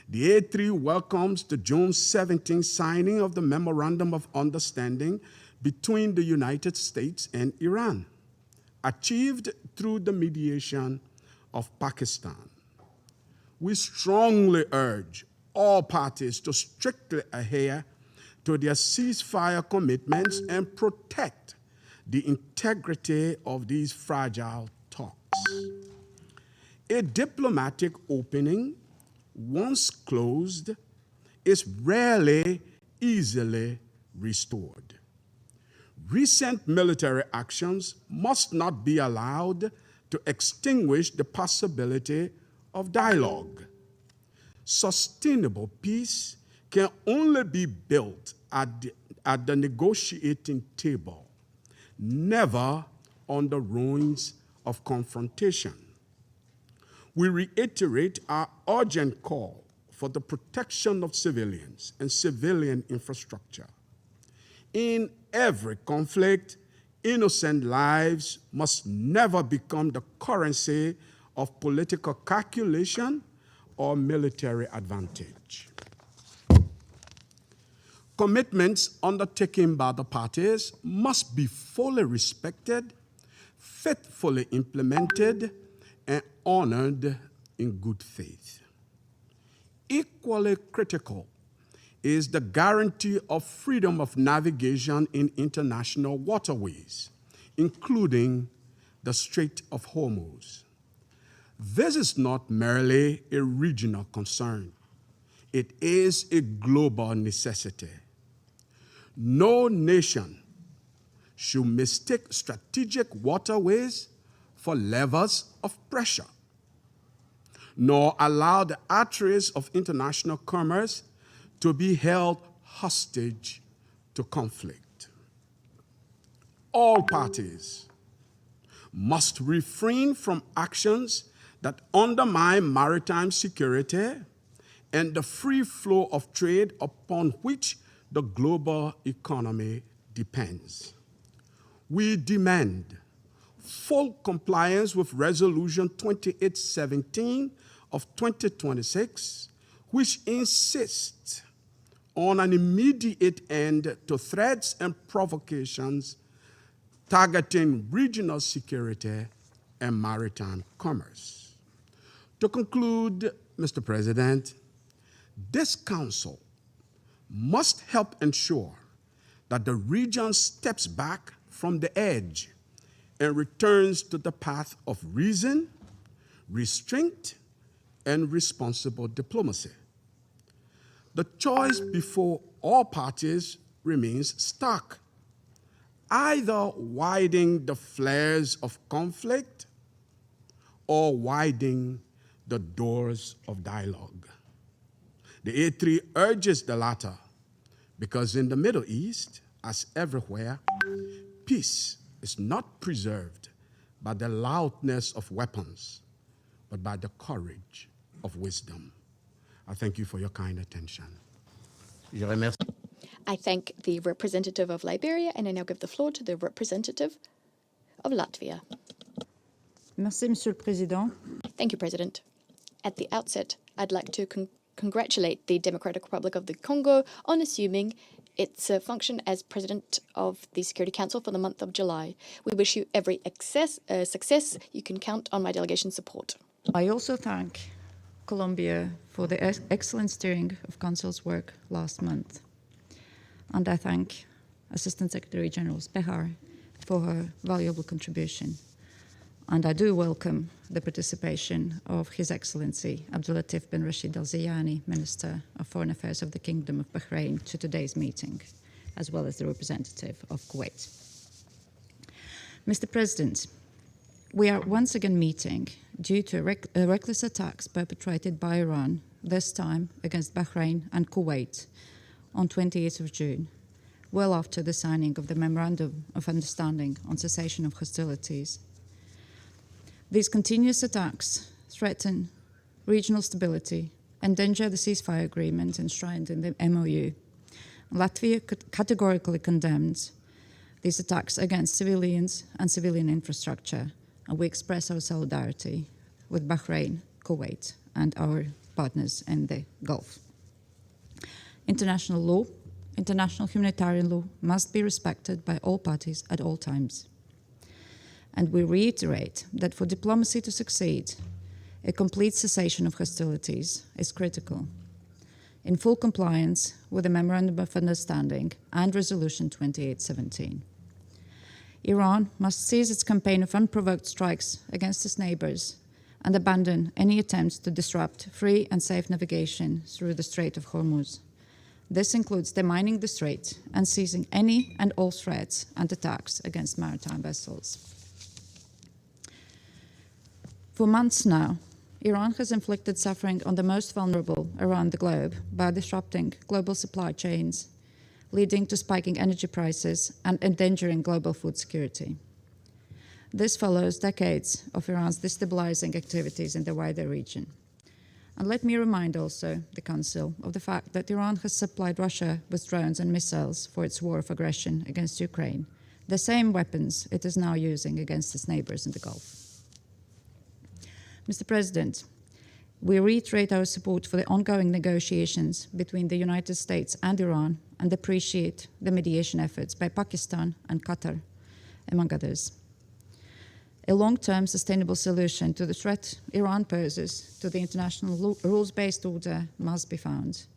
the A3 welcomes the June 17 signing of the Memorandum of Understanding between the United States and Iran, achieved through the mediation of Pakistan. We strongly urge all parties to strictly adhere to their ceasefire commitments and protect the integrity of these fragile talks. A diplomatic opening, once closed, is rarely easily restored. Recent military actions must not be allowed to extinguish the possibility of dialogue. Sustainable peace can only be built at the negotiating table, never on the ruins of confrontation. We reiterate our urgent call for the protection of civilians and civilian infrastructure. In every conflict, innocent lives must never become the currency of political calculation or military advantage. Commitments undertaken by the parties must be fully respected, faithfully implemented, and honored in good faith. Equally critical is the guarantee of freedom of navigation in international waterways, including the Strait of Hormuz. This is not merely a regional concern. It is a global necessity. No nation should mistake strategic waterways for levers of pressure, nor allow the arteries of international commerce to be held hostage to conflict. All parties must refrain from actions that undermine maritime security and the free flow of trade upon which the global economy depends. We demand full compliance with Resolution 2817 of 2026, which insists on an immediate end to threats and provocations targeting regional security and maritime commerce. To conclude, Mr. President, this Council must help ensure that the region steps back from the edge and returns to the path of reason, restraint, and responsible diplomacy. The choice before all parties remains stark: either widening the flares of conflict or widening the doors of dialogue. The A3 urges the latter because in the Middle East, as everywhere, peace is not preserved by the loudness of weapons, but by the courage of wisdom. I thank you for your kind attention. I thank the representative of Liberia, and I now give the floor to the representative of Latvia. Merci, Monsieur le Président. Thank you, President. At the outset, I'd like to congratulate the Democratic Republic of the Congo on assuming its function as President of the Security Council for the month of July. We wish you every success. You can count on my delegation's support. I also thank Colombia for the excellent steering of Council's work last month. And I thank Assistant Secretary General Spejar for her valuable contribution. And I do welcome the participation of His Excellency Abdulatif bin Rashid Al Zayani, Minister of Foreign Affairs of the Kingdom of Bahrain, to today's meeting, as well as the representative of Kuwait. Mr. President, we are once again meeting due to reckless attacks perpetrated by Iran, this time against Bahrain and Kuwait, on 28th of June, well after the signing of the Memorandum of Understanding on Cessation of Hostilities. These continuous attacks threaten regional stability, endanger the ceasefire agreement enshrined in the MOU. Latvia categorically condemns these attacks against civilians and civilian infrastructure, and we express our solidarity with Bahrain, Kuwait, and our partners in the Gulf. International law, international humanitarian law, must be respected by all parties at all times. And we reiterate that for diplomacy to succeed, a complete cessation of hostilities is critical, in full compliance with the Memorandum of Understanding and Resolution 2817. Iran must cease its campaign of unprovoked strikes against its neighbors and abandon any attempts to disrupt free and safe navigation through the Strait of Hormuz. This includes demining the strait and seizing any and all threats and attacks against maritime vessels. For months now, Iran has inflicted suffering on the most vulnerable around the globe by disrupting global supply chains, leading to spiking energy prices and endangering global food security. This follows decades of Iran's destabilizing activities in the wider region. And let me remind also the Council of the fact that Iran has supplied Russia with drones and missiles for its war of aggression against Ukraine, the same weapons it is now using against its neighbors in the Gulf. Mr. President, we reiterate our support for the ongoing negotiations between the United States and Iran and appreciate the mediation efforts by Pakistan and Qatar, among others. A long-term sustainable solution to the threat Iran poses to the international rules-based order must be found.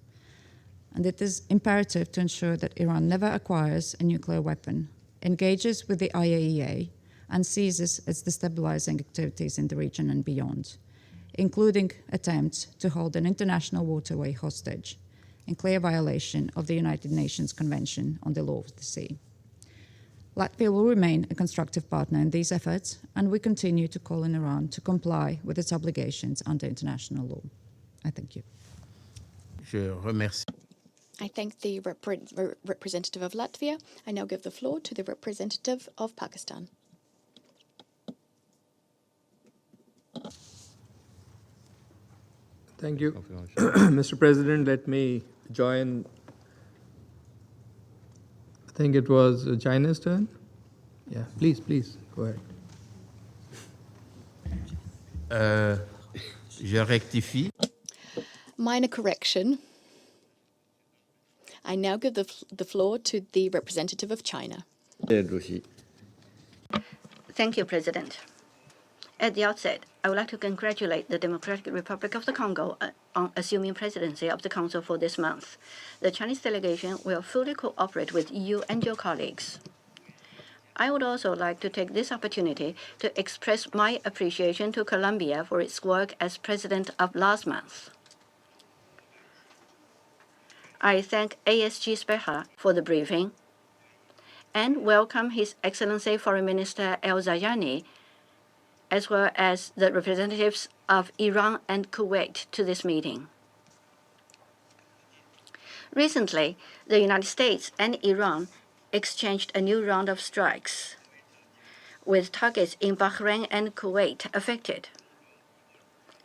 And it is imperative to ensure that Iran never acquires a nuclear weapon, engages with the IAEA, and ceases its destabilizing activities in the region and beyond, including attempts to hold an international waterway hostage, in clear violation of the United Nations Convention on the Law of the Sea. Latvia will remain a constructive partner in these efforts, and we continue to call on Iran to comply with its obligations under international law. I thank you. I thank the representative of Latvia. I now give the floor to the representative of Pakistan. Thank you. Mr. President, let me join. I think it was China's turn. Yeah, please, go ahead. Je rectifie. Minor correction. I now give the floor to the representative of China. Thank you, President. At the outset, I would like to congratulate the Democratic Republic of the Congo on assuming presidency of the Council for this month. The Chinese delegation will fully cooperate with you and your colleagues. I would also like to take this opportunity to express my appreciation to Colombia for its work as president of last month. I thank ASG Spejar for the briefing and welcome His Excellency Foreign Minister El Zayani, as well as the representatives of Iran and Kuwait to this meeting. Recently, the United States and Iran exchanged a new round of strikes, with targets in Bahrain and Kuwait affected.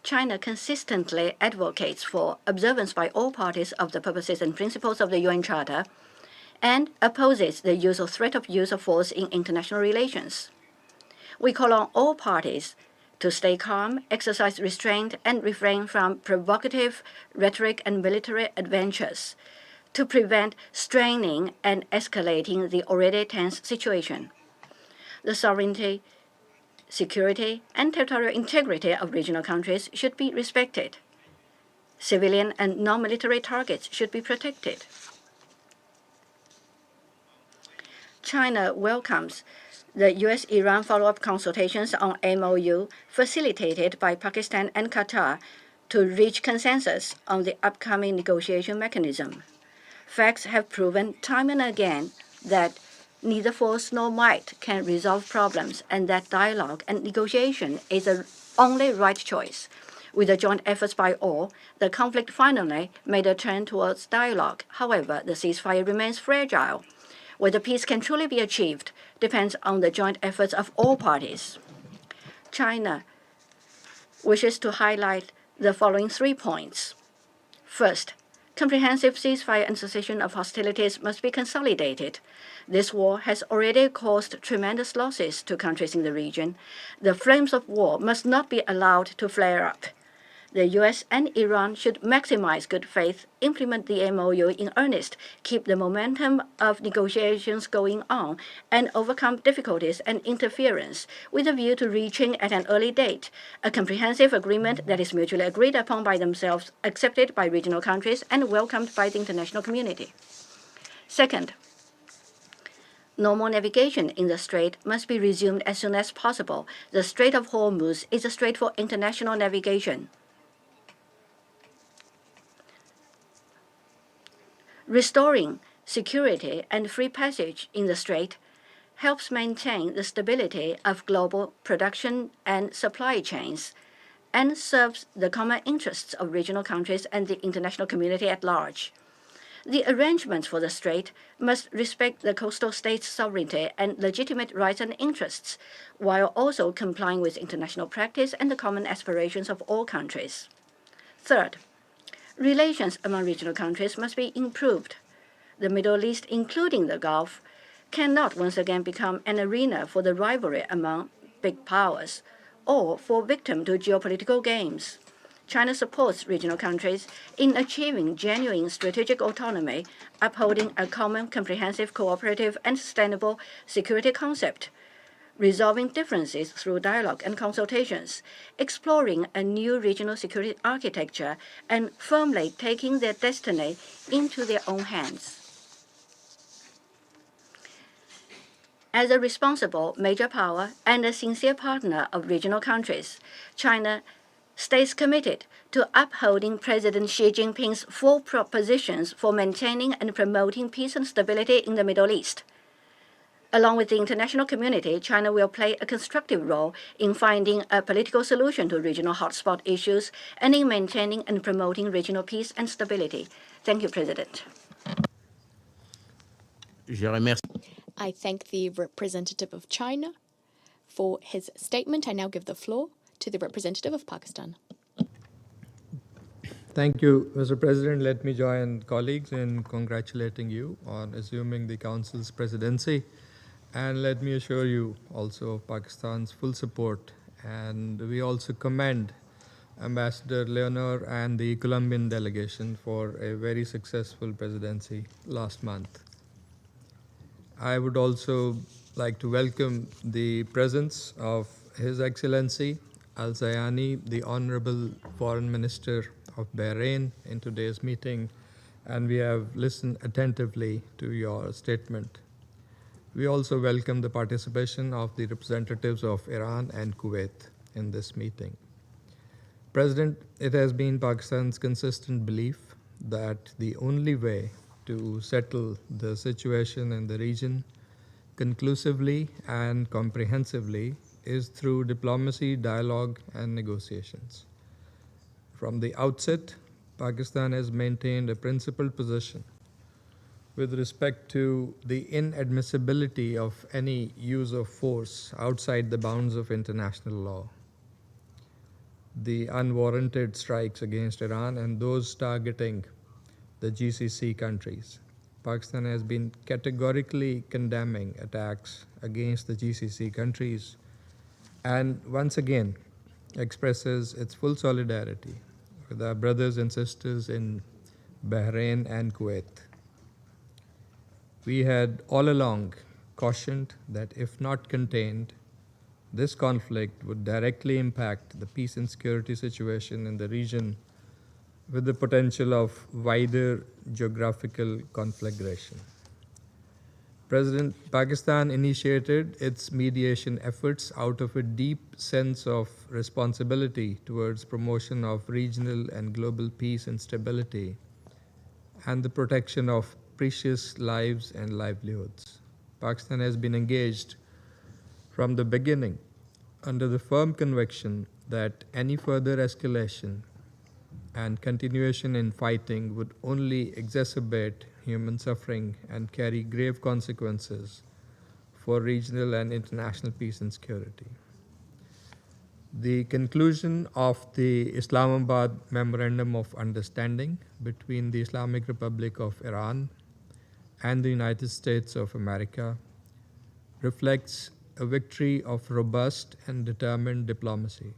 China consistently advocates for observance by all parties of the purposes and principles of the UN Charter and opposes the use or threat of use of force in international relations. We call on all parties to stay calm, exercise restraint, and refrain from provocative rhetoric and military adventures to prevent straining and escalating the already tense situation. The sovereignty, security, and territorial integrity of regional countries should be respected. Civilian and non-military targets should be protected. China welcomes the U.S.-Iran follow-up consultations on MOU facilitated by Pakistan and Qatar to reach consensus on the upcoming negotiation mechanism. Facts have proven time and again that neither force nor might can resolve problems, and that dialogue and negotiation is the only right choice. With the joint efforts by all, the conflict finally made a turn towards dialogue. However, the ceasefire remains fragile. Whether peace can truly be achieved depends on the joint efforts of all parties. China wishes to highlight the following 3 points. First, comprehensive ceasefire and cessation of hostilities must be consolidated. This war has already caused tremendous losses to countries in the region. The flames of war must not be allowed to flare up. The U.S. and Iran should maximize good faith, implement the MOU in earnest, keep the momentum of negotiations going on, and overcome difficulties and interference with a view to reaching at an early date a comprehensive agreement that is mutually agreed upon by themselves, accepted by regional countries, and welcomed by the international community. Second, normal navigation in the strait must be resumed as soon as possible. The Strait of Hormuz is a strait for international navigation. Restoring security and free passage in the strait helps maintain the stability of global production and supply chains and serves the common interests of regional countries and the international community at large. The arrangements for the strait must respect the coastal states' sovereignty and legitimate rights and interests, while also complying with international practice and the common aspirations of all countries. Third, relations among regional countries must be improved. The Middle East, including the Gulf, cannot once again become an arena for the rivalry among big powers or fall victim to geopolitical games. China supports regional countries in achieving genuine strategic autonomy, upholding a common, comprehensive, cooperative, and sustainable security concept, resolving differences through dialogue and consultations, exploring a new regional security architecture, and firmly taking their destiny into their own hands. As a responsible major power and a sincere partner of regional countries, China stays committed to upholding President Xi Jinping's 4 propositions for maintaining and promoting peace and stability in the Middle East. Along with the international community, China will play a constructive role in finding a political solution to regional hotspot issues and in maintaining and promoting regional peace and stability. Thank you, President. I thank the representative of China for his statement. I now give the floor to the representative of Pakistan. Thank you, Mr. President. Let me join colleagues in congratulating you on assuming the Council's presidency. And let me assure you also of Pakistan's full support. And we also commend Ambassador Leonor and the Colombian delegation for a very successful presidency last month. I would also like to welcome the presence of His Excellency Al-Zayani, the Honorable Foreign Minister of Bahrain, in today's meeting, and we have listened attentively to your statement. We also welcome the participation of the representatives of Iran and Kuwait in this meeting. President, it has been Pakistan's consistent belief that the only way to settle the situation in the region conclusively and comprehensively is through diplomacy, dialogue, and negotiations. From the outset, Pakistan has maintained a principled position with respect to the inadmissibility of any use of force outside the bounds of international law, the unwarranted strikes against Iran and those targeting the GCC countries. Pakistan has been categorically condemning attacks against the GCC countries and once again expresses its full solidarity with our brothers and sisters in Bahrain and Kuwait. We had all along cautioned that if not contained, this conflict would directly impact the peace and security situation in the region with the potential of wider geographical conflagration. Pakistan initiated its mediation efforts out of a deep sense of responsibility towards promotion of regional and global peace and stability and the protection of precious lives and livelihoods. Pakistan has been engaged from the beginning under the firm conviction that any further escalation and continuation in fighting would only exacerbate human suffering and carry grave consequences for regional and international peace and security. The conclusion of the Islamabad Memorandum of Understanding between the Islamic Republic of Iran and the United States of Amerika reflects a victory of robust and determined diplomacy.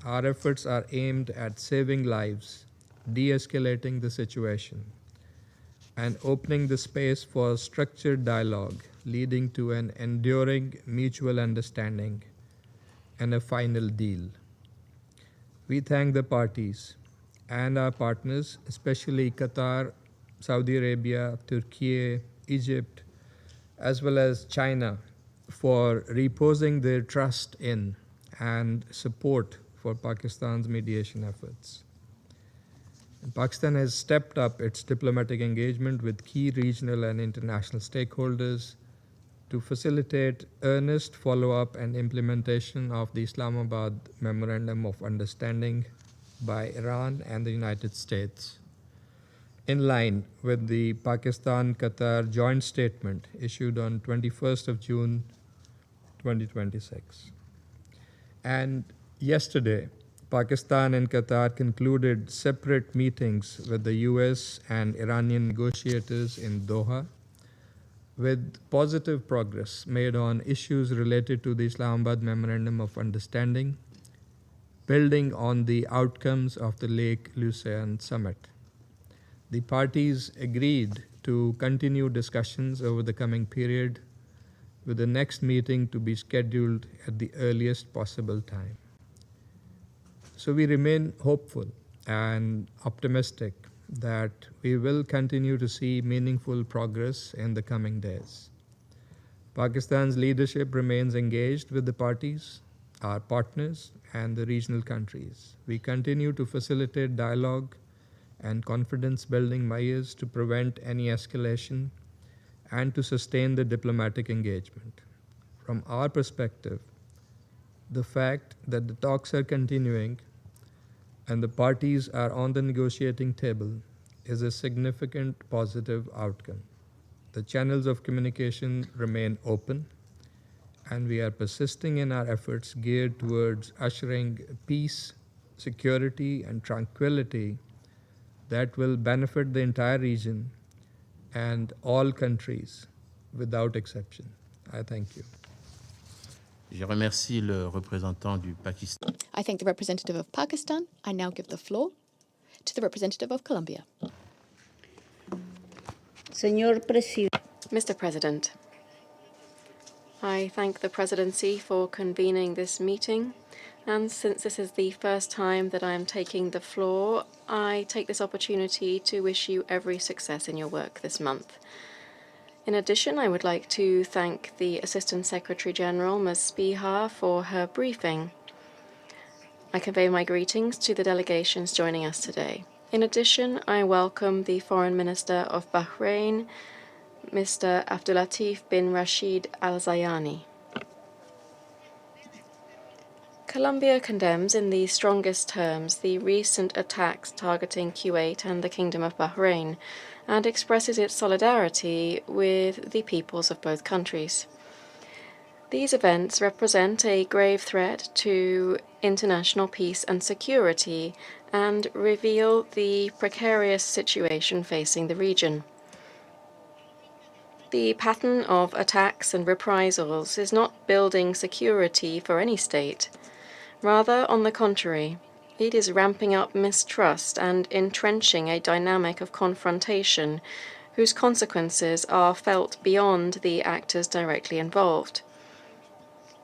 Our efforts are aimed at saving lives, de-escalating the situation, and opening the space for structured dialogue leading to an enduring mutual understanding and a final deal. We thank the parties and our partners, especially Qatar, Saudi Arabia, Turkey, Egypt, as well as China, for reposing their trust in and support for Pakistan's mediation efforts. Pakistan has stepped up its diplomatic engagement with key regional and international stakeholders to facilitate earnest follow-up and implementation of the Islamabad Memorandum of Understanding by Iran and the United States, in line with the Pakistan-Qatar joint statement issued on 21st of June 2026. And yesterday, Pakistan and Qatar concluded separate meetings with the US and Iranian negotiators in Doha, with positive progress made on issues related to the Islamabad Memorandum of Understanding, building on the outcomes of the Lake Lucerne Summit. The parties agreed to continue discussions over the coming period, with the next meeting to be scheduled at the earliest possible time. So we remain hopeful and optimistic that we will continue to see meaningful progress in the coming days. Pakistan's leadership remains engaged with the parties, our partners, and the regional countries. We continue to facilitate dialogue and confidence-building measures to prevent any escalation and to sustain the diplomatic engagement. From our perspective, the fact that the talks are continuing and the parties are on the negotiating table is a significant positive outcome. The channels of communication remain open, and we are persisting in our efforts geared towards ushering peace, security, and tranquility that will benefit the entire region and all countries without exception. I thank you. Je remercie le représentant du Pakistan. I thank the representative of Pakistan. I now give the floor to the representative of Colombia. Mr. President, I thank the Presidency for convening this meeting, and since this is the first time that I am taking the floor, I take this opportunity to wish you every success in your work this month. In addition, I would like to thank the Assistant Secretary General, Ms. Spiha, for her briefing. I convey my greetings to the delegations joining us today. In addition, I welcome the Foreign Minister of Bahrain, Mr. Abdulatif bin Rashid Al Zayani. Colombia condemns in the strongest terms the recent attacks targeting Kuwait and the Kingdom of Bahrain and expresses its solidarity with the peoples of both countries. These events represent a grave threat to international peace and security and reveal the precarious situation facing the region. The pattern of attacks and reprisals is not building security for any state. Rather, on the contrary, it is ramping up mistrust and entrenching a dynamic of confrontation whose consequences are felt beyond the actors directly involved.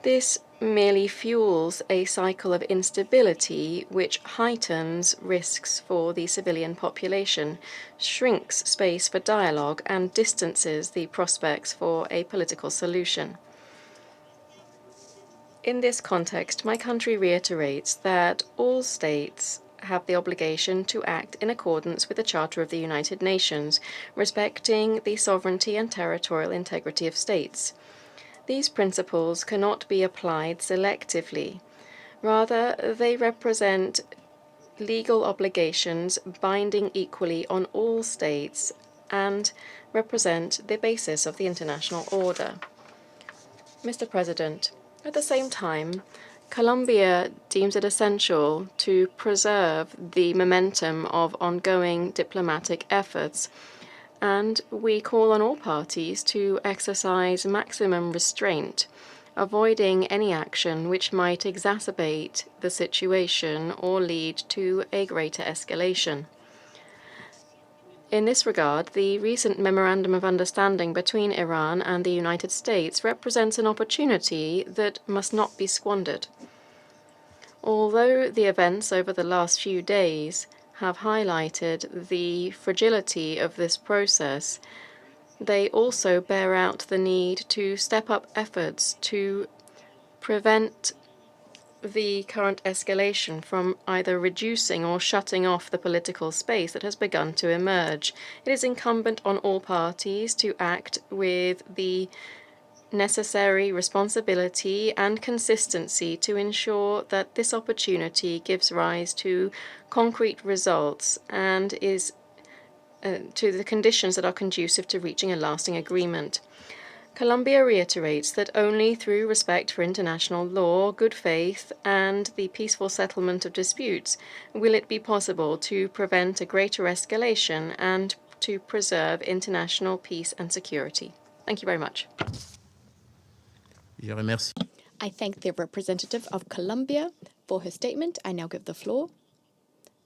This merely fuels a cycle of instability which heightens risks for the civilian population, shrinks space for dialogue, and distances the prospects for a political solution. In this context, my country reiterates that all states have the obligation to act in accordance with the Charter of the United Nations, respecting the sovereignty and territorial integrity of states. These principles cannot be applied selectively. Rather, they represent legal obligations binding equally on all states and represent the basis of the international order. Mr. President, at the same time, Colombia deems it essential to preserve the momentum of ongoing diplomatic efforts, and we call on all parties to exercise maximum restraint, avoiding any action which might exacerbate the situation or lead to a greater escalation. In this regard, the recent Memorandum of Understanding between Iran and the United States represents an opportunity that must not be squandered. Although the events over the last few days have highlighted the fragility of this process, they also bear out the need to step up efforts to prevent the current escalation from either reducing or shutting off the political space that has begun to emerge. It is incumbent on all parties to act with the necessary responsibility and consistency to ensure that this opportunity gives rise to concrete results and is to the conditions that are conducive to reaching a lasting agreement. Colombia reiterates that only through respect for international law, good faith, and the peaceful settlement of disputes will it be possible to prevent a greater escalation and to preserve international peace and security. Thank you very much. I thank the representative of Colombia for her statement. I now give the floor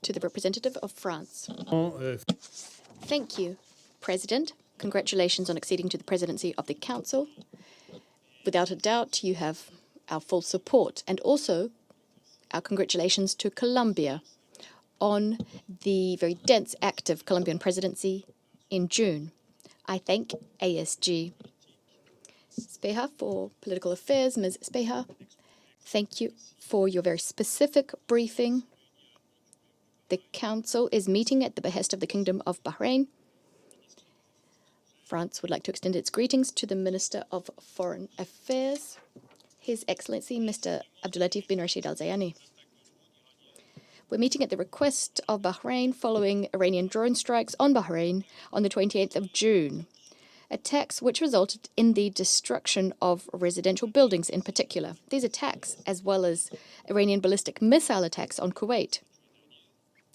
to the representative of France. Thank you, President. Congratulations on acceding to the presidency of the Council. Without a doubt, you have our full support, and also our congratulations to Colombia on the very dense, active Colombian presidency in June. I thank ASG Speja for political affairs. Ms. Speja, thank you for your very specific briefing. The Council is meeting at the behest of the Kingdom of Bahrain. France would like to extend its greetings to the Minister of Foreign Affairs, His Excellency Mr. Abdulatif bin Rashid Al Zayani. We're meeting at the request of Bahrain following Iranian drone strikes on Bahrain on the 28th of June, attacks which resulted in the destruction of residential buildings in particular. These attacks, as well as Iranian ballistic missile attacks on Kuwait,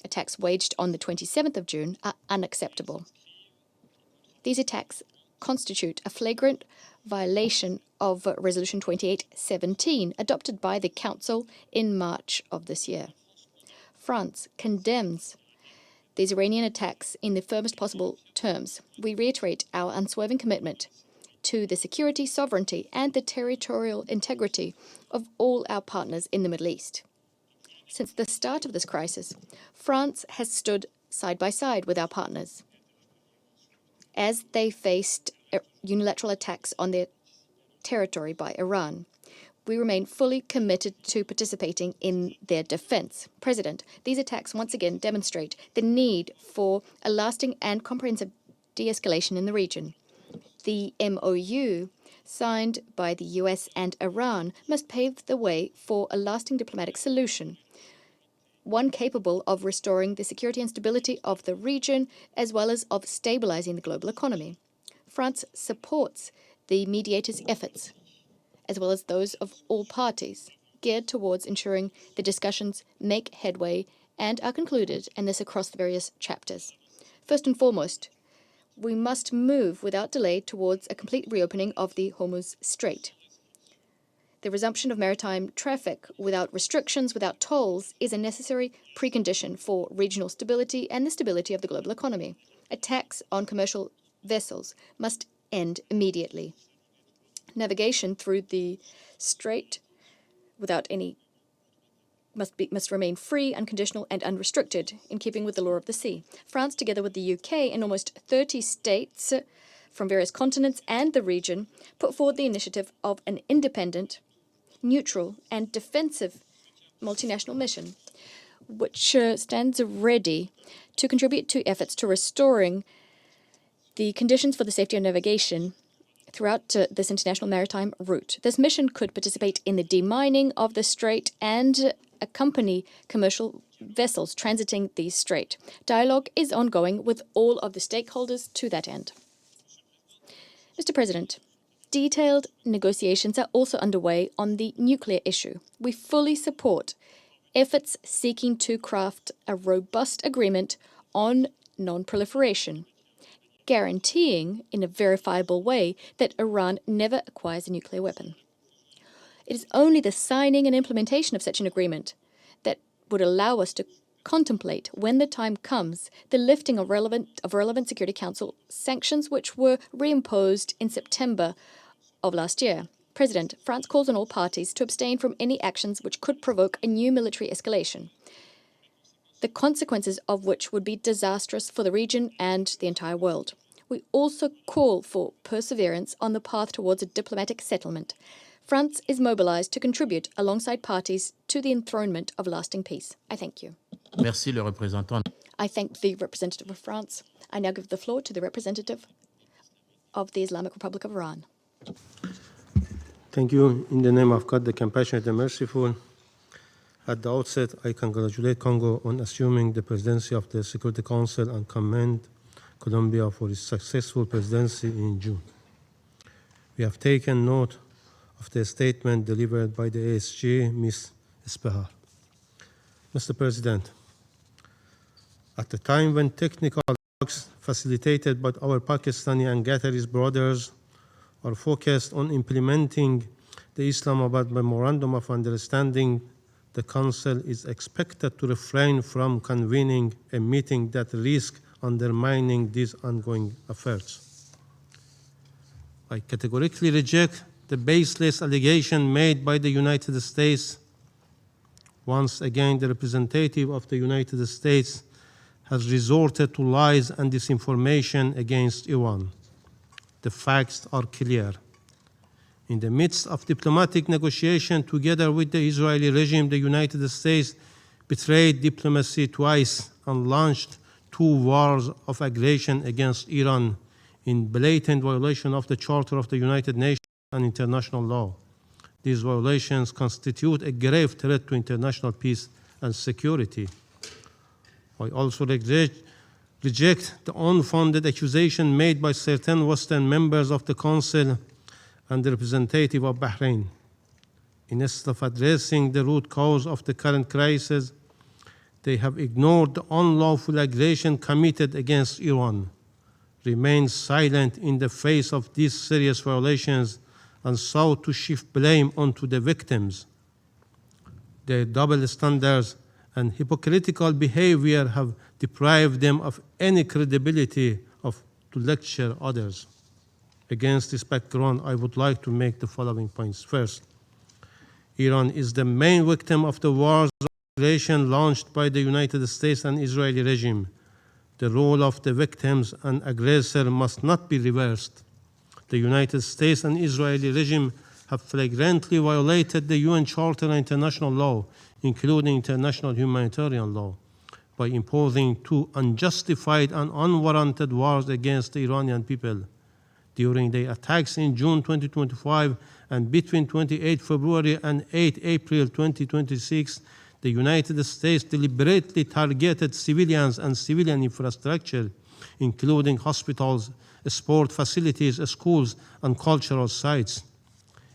attacks waged on the 27th of June, are unacceptable. These attacks constitute a flagrant violation of Resolution 2817, adopted by the Council in March of this year. France condemns these Iranian attacks in the firmest possible terms. We reiterate our unswerving commitment to the security, sovereignty, and the territorial integrity of all our partners in the Middle East. Since the start of this crisis, France has stood side by side with our partners as they faced unilateral attacks on their territory by Iran. We remain fully committed to participating in their defense. President, these attacks once again demonstrate the need for a lasting and comprehensive de-escalation in the region. The MOU signed by the US and Iran must pave the way for a lasting diplomatic solution, one capable of restoring the security and stability of the region as well as of stabilizing the global economy. France supports the mediators' efforts, as well as those of all parties, geared towards ensuring the discussions make headway and are concluded, and this across the various chapters. First and foremost, we must move without delay towards a complete reopening of the Hormuz Strait. The resumption of maritime traffic without restrictions, without tolls, is a necessary precondition for regional stability and the stability of the global economy. Attacks on commercial vessels must end immediately. Navigation through the strait without any must remain free, unconditional, and unrestricted, in keeping with the law of the sea. France, together with the UK and almost 30 states from various continents and the region, put forward the initiative of an independent, neutral, and defensive multinational mission, which stands ready to contribute to efforts to restoring the conditions for the safety of navigation throughout this international maritime route. This mission could participate in the demining of the strait and accompany commercial vessels transiting the strait. Dialogue is ongoing with all of the stakeholders to that end. Mr. President, detailed negotiations are also underway on the nuclear issue. We fully support efforts seeking to craft a robust agreement on non-proliferation, guaranteeing in a verifiable way that Iran never acquires a nuclear weapon. It is only the signing and implementation of such an agreement that would allow us to contemplate, when the time comes, the lifting of relevant Security Council sanctions which were reimposed in September of last year. President, France calls on all parties to abstain from any actions which could provoke a new military escalation, the consequences of which would be disastrous for the region and the entire world. We also call for perseverance on the path towards a diplomatic settlement. France is mobilized to contribute alongside parties to the enthronement of lasting peace. I thank you. Merci, le représentant. I thank the representative of France. I now give the floor to the representative of the Islamic Republic of Iran. Thank you. In the name of God, the compassionate and merciful, at the outset, I congratulate Congo on assuming the presidency of the Security Council and commend Colombia for its successful presidency in June. We have taken note of the statement delivered by the ASG, Ms. Espehar. Mr. President, at a time when technical talks facilitated by our Pakistani and Qatari brothers are focused on implementing the Islamabad Memorandum of Understanding, the Council is expected to refrain from convening a meeting that risks undermining these ongoing efforts. I categorically reject the baseless allegation made by the United States. Once again, the representative of the United States has resorted to lies and disinformation against Iran. The facts are clear. In the midst of diplomatic negotiation together with the Israeli regime, the United States betrayed diplomacy twice and launched 2 wars of aggression against Iran in blatant violation of the Charter of the United Nations and international law. These violations constitute a grave threat to international peace and security. I also reject the unfounded accusation made by certain Western members of the Council and the representative of Bahrain. Instead of addressing the root cause of the current crisis, they have ignored the unlawful aggression committed against Iran, remained silent in the face of these serious violations, and sought to shift blame onto the victims. Their double standards and hypocritical behavior have deprived them of any credibility to lecture others. Against this background, I would like to make the following points. First, Iran is the main victim of the wars of aggression launched by the United States and Israeli regime. The role of the victims and aggressor must not be reversed. The United States and Israeli regime have flagrantly violated the UN Charter and international law, including international humanitarian law, by imposing 2 unjustified and unwarranted wars against the Iranian people. During the attacks in June 2025 and between 28 February and 8 April 2026, the United States deliberately targeted civilians and civilian infrastructure, including hospitals, sport facilities, schools, and cultural sites.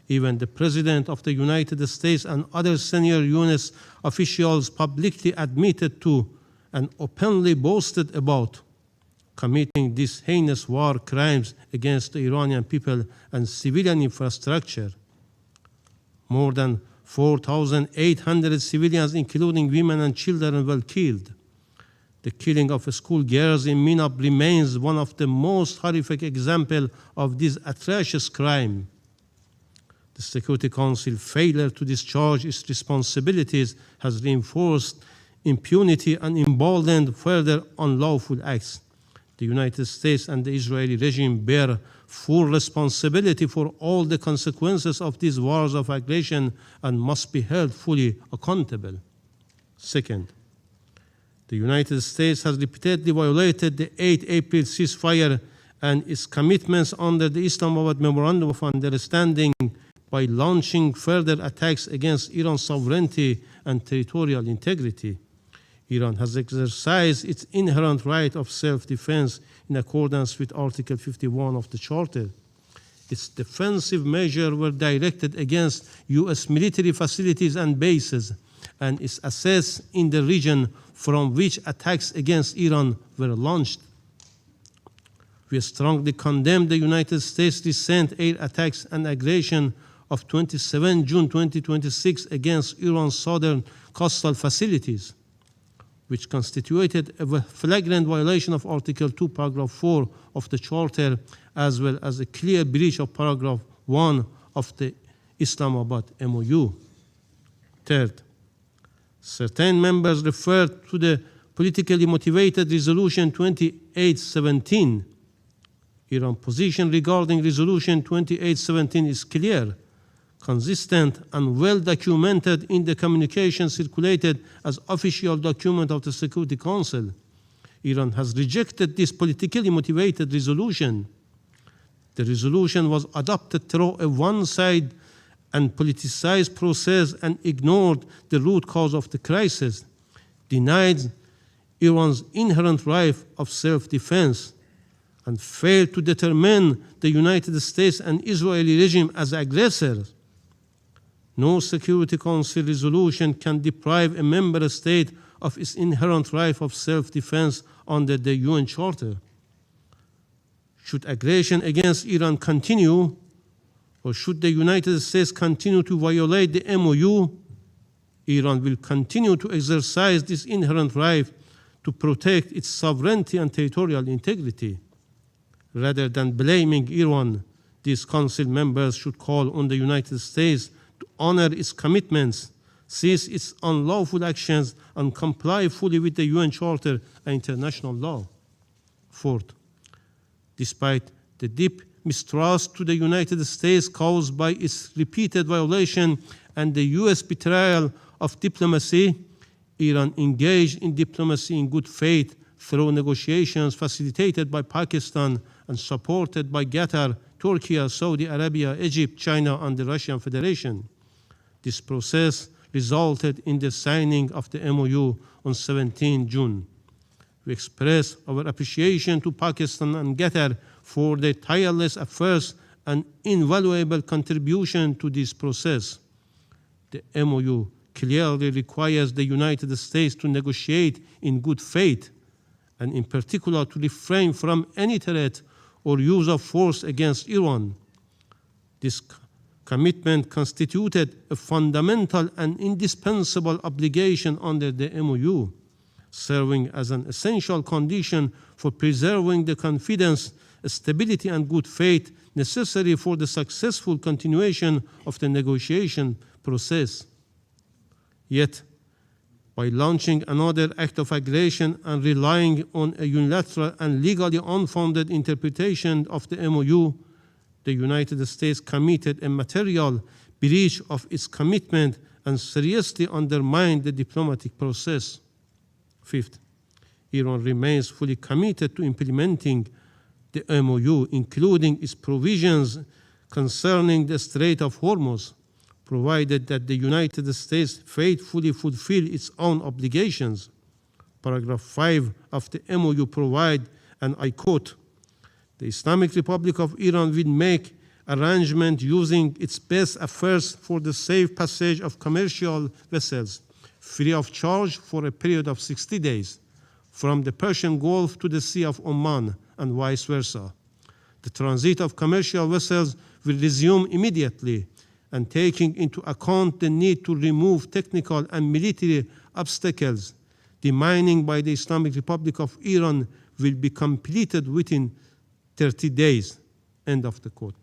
Even the President of the United States and other senior U.S. officials publicly admitted to and openly boasted about committing these heinous war crimes against the Iranian people and civilian infrastructure. More than 4,800 civilians, including women and children, were killed. The killing of schoolgirls in Minab remains one of the most horrific examples of this atrocious crime. The Security Council failure to discharge its responsibilities has reinforced impunity and emboldened further unlawful acts. The United States and the Israeli regime bear full responsibility for all the consequences of these wars of aggression and must be held fully accountable. Second, the United States has repeatedly violated the 8 April ceasefire and its commitments under the Islamabad Memorandum of Understanding by launching further attacks against Iran's sovereignty and territorial integrity. Iran has exercised its inherent right of self-defense in accordance with Article 51 of the Charter. Its defensive measures were directed against U.S. military facilities and bases and its assets in the region from which attacks against Iran were launched. We strongly condemn the United States' recent air attacks and aggression of 27 June 2026 against Iran's southern coastal facilities, which constituted a flagrant violation of Article 2, Paragraph 4 of the Charter, as well as a clear breach of Paragraph 1 of the Islamabad MOU. Third, certain members referred to the politically motivated Resolution 2817. Iran's position regarding Resolution 2817 is clear, consistent, and well documented in the communication circulated as official document of the Security Council. Iran has rejected this politically motivated resolution. The resolution was adopted through a one-sided and politicized process and ignored the root cause of the crisis, denied Iran's inherent right of self-defense, and failed to determine the United States and Israeli regime as aggressors. No Security Council resolution can deprive a member state of its inherent right of self-defense under the UN Charter. Should aggression against Iran continue, or should the United States continue to violate the MOU, Iran will continue to exercise this inherent right to protect its sovereignty and territorial integrity. Rather than blaming Iran, these Council members should call on the United States to honor its commitments, cease its unlawful actions, and comply fully with the UN Charter and international law. Fourth, despite the deep mistrust to the United States caused by its repeated violation and the U.S. betrayal of diplomacy, Iran engaged in diplomacy in good faith through negotiations facilitated by Pakistan and supported by Qatar, Turkey, Saudi Arabia, Egypt, China, and the Russian Federation. This process resulted in the signing of the MOU on 17 June. We express our appreciation to Pakistan and Qatar for their tireless efforts and invaluable contribution to this process. The MOU clearly requires the United States to negotiate in good faith, and in particular to refrain from any threat or use of force against Iran. This commitment constituted a fundamental and indispensable obligation under the MOU, serving as an essential condition for preserving the confidence, stability, and good faith necessary for the successful continuation of the negotiation process. Yet, by launching another act of aggression and relying on a unilateral and legally unfounded interpretation of the MOU, the United States committed a material breach of its commitment and seriously undermined the diplomatic process. Fifth, Iran remains fully committed to implementing the MOU, including its provisions concerning the Strait of Hormuz, provided that the United States faithfully fulfill its own obligations. Paragraph 5 of the MOU provide, and I quote, "The Islamic Republic of Iran will make arrangement using its best efforts for the safe passage of commercial vessels, free of charge for a period of 60 days, from the Persian Gulf to the Sea of Oman, and vice versa. The transit of commercial vessels will resume immediately, and taking into account the need to remove technical and military obstacles, the mining by the Islamic Republic of Iran will be completed within 30 days." End of the quote.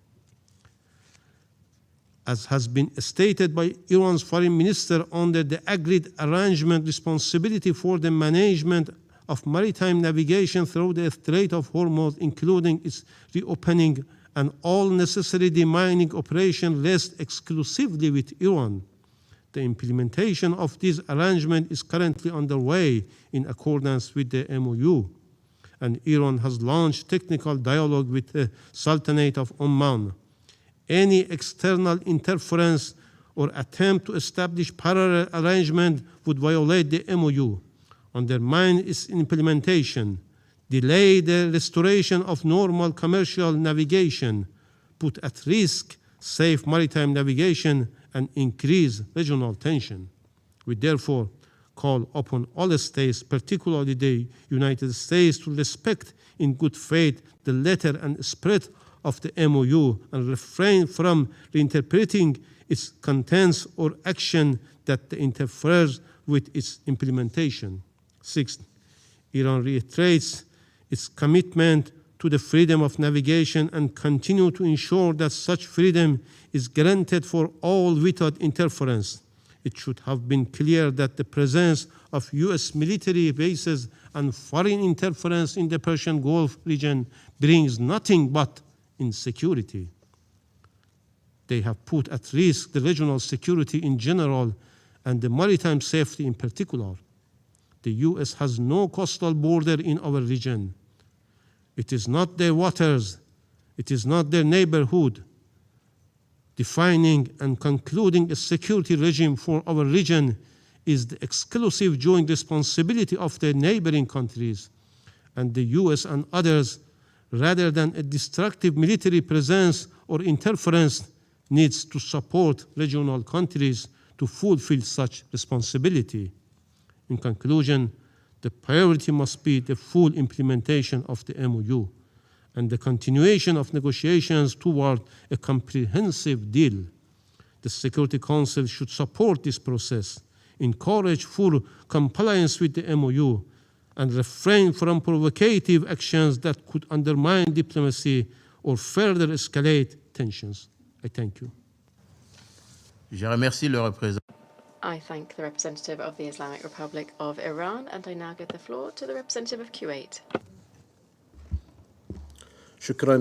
As has been stated by Iran's foreign minister, under the agreed arrangement, responsibility for the management of maritime navigation through the Strait of Hormuz, including its reopening and all necessary demining operation, rests exclusively with Iran. The implementation of this arrangement is currently underway in accordance with the MOU, and Iran has launched technical dialogue with the Sultanate of Oman. Any external interference or attempt to establish parallel arrangement would violate the MOU, undermine its implementation, delay the restoration of normal commercial navigation, put at risk safe maritime navigation, and increase regional tension. We therefore call upon all states, particularly the United States, to respect in good faith the letter and spirit of the MOU and refrain from reinterpreting its contents or action that interferes with its implementation. Sixth, Iran reiterates its commitment to the freedom of navigation and continue to ensure that such freedom is granted for all without interference. It should have been clear that the presence of U.S. military bases and foreign interference in the Persian Gulf region brings nothing but insecurity. They have put at risk the regional security in general and the maritime safety in particular. The U.S. has no coastal border in our region. It is not their waters, it is not their neighborhood. Defining and concluding a security regime for our region is the exclusive joint responsibility of the neighboring countries, and the U.S. and others, rather than a destructive military presence or interference, needs to support regional countries to fulfill such responsibility. In conclusion, the priority must be the full implementation of the MOU and the continuation of negotiations toward a comprehensive deal. The Security Council should support this process, encourage full compliance with the MOU, and refrain from provocative actions that could undermine diplomacy or further escalate tensions. I thank you. Je remercie le représentant. I thank the representative of the Islamic Republic of Iran, and I now give the floor to the representative of Kuwait. شكرا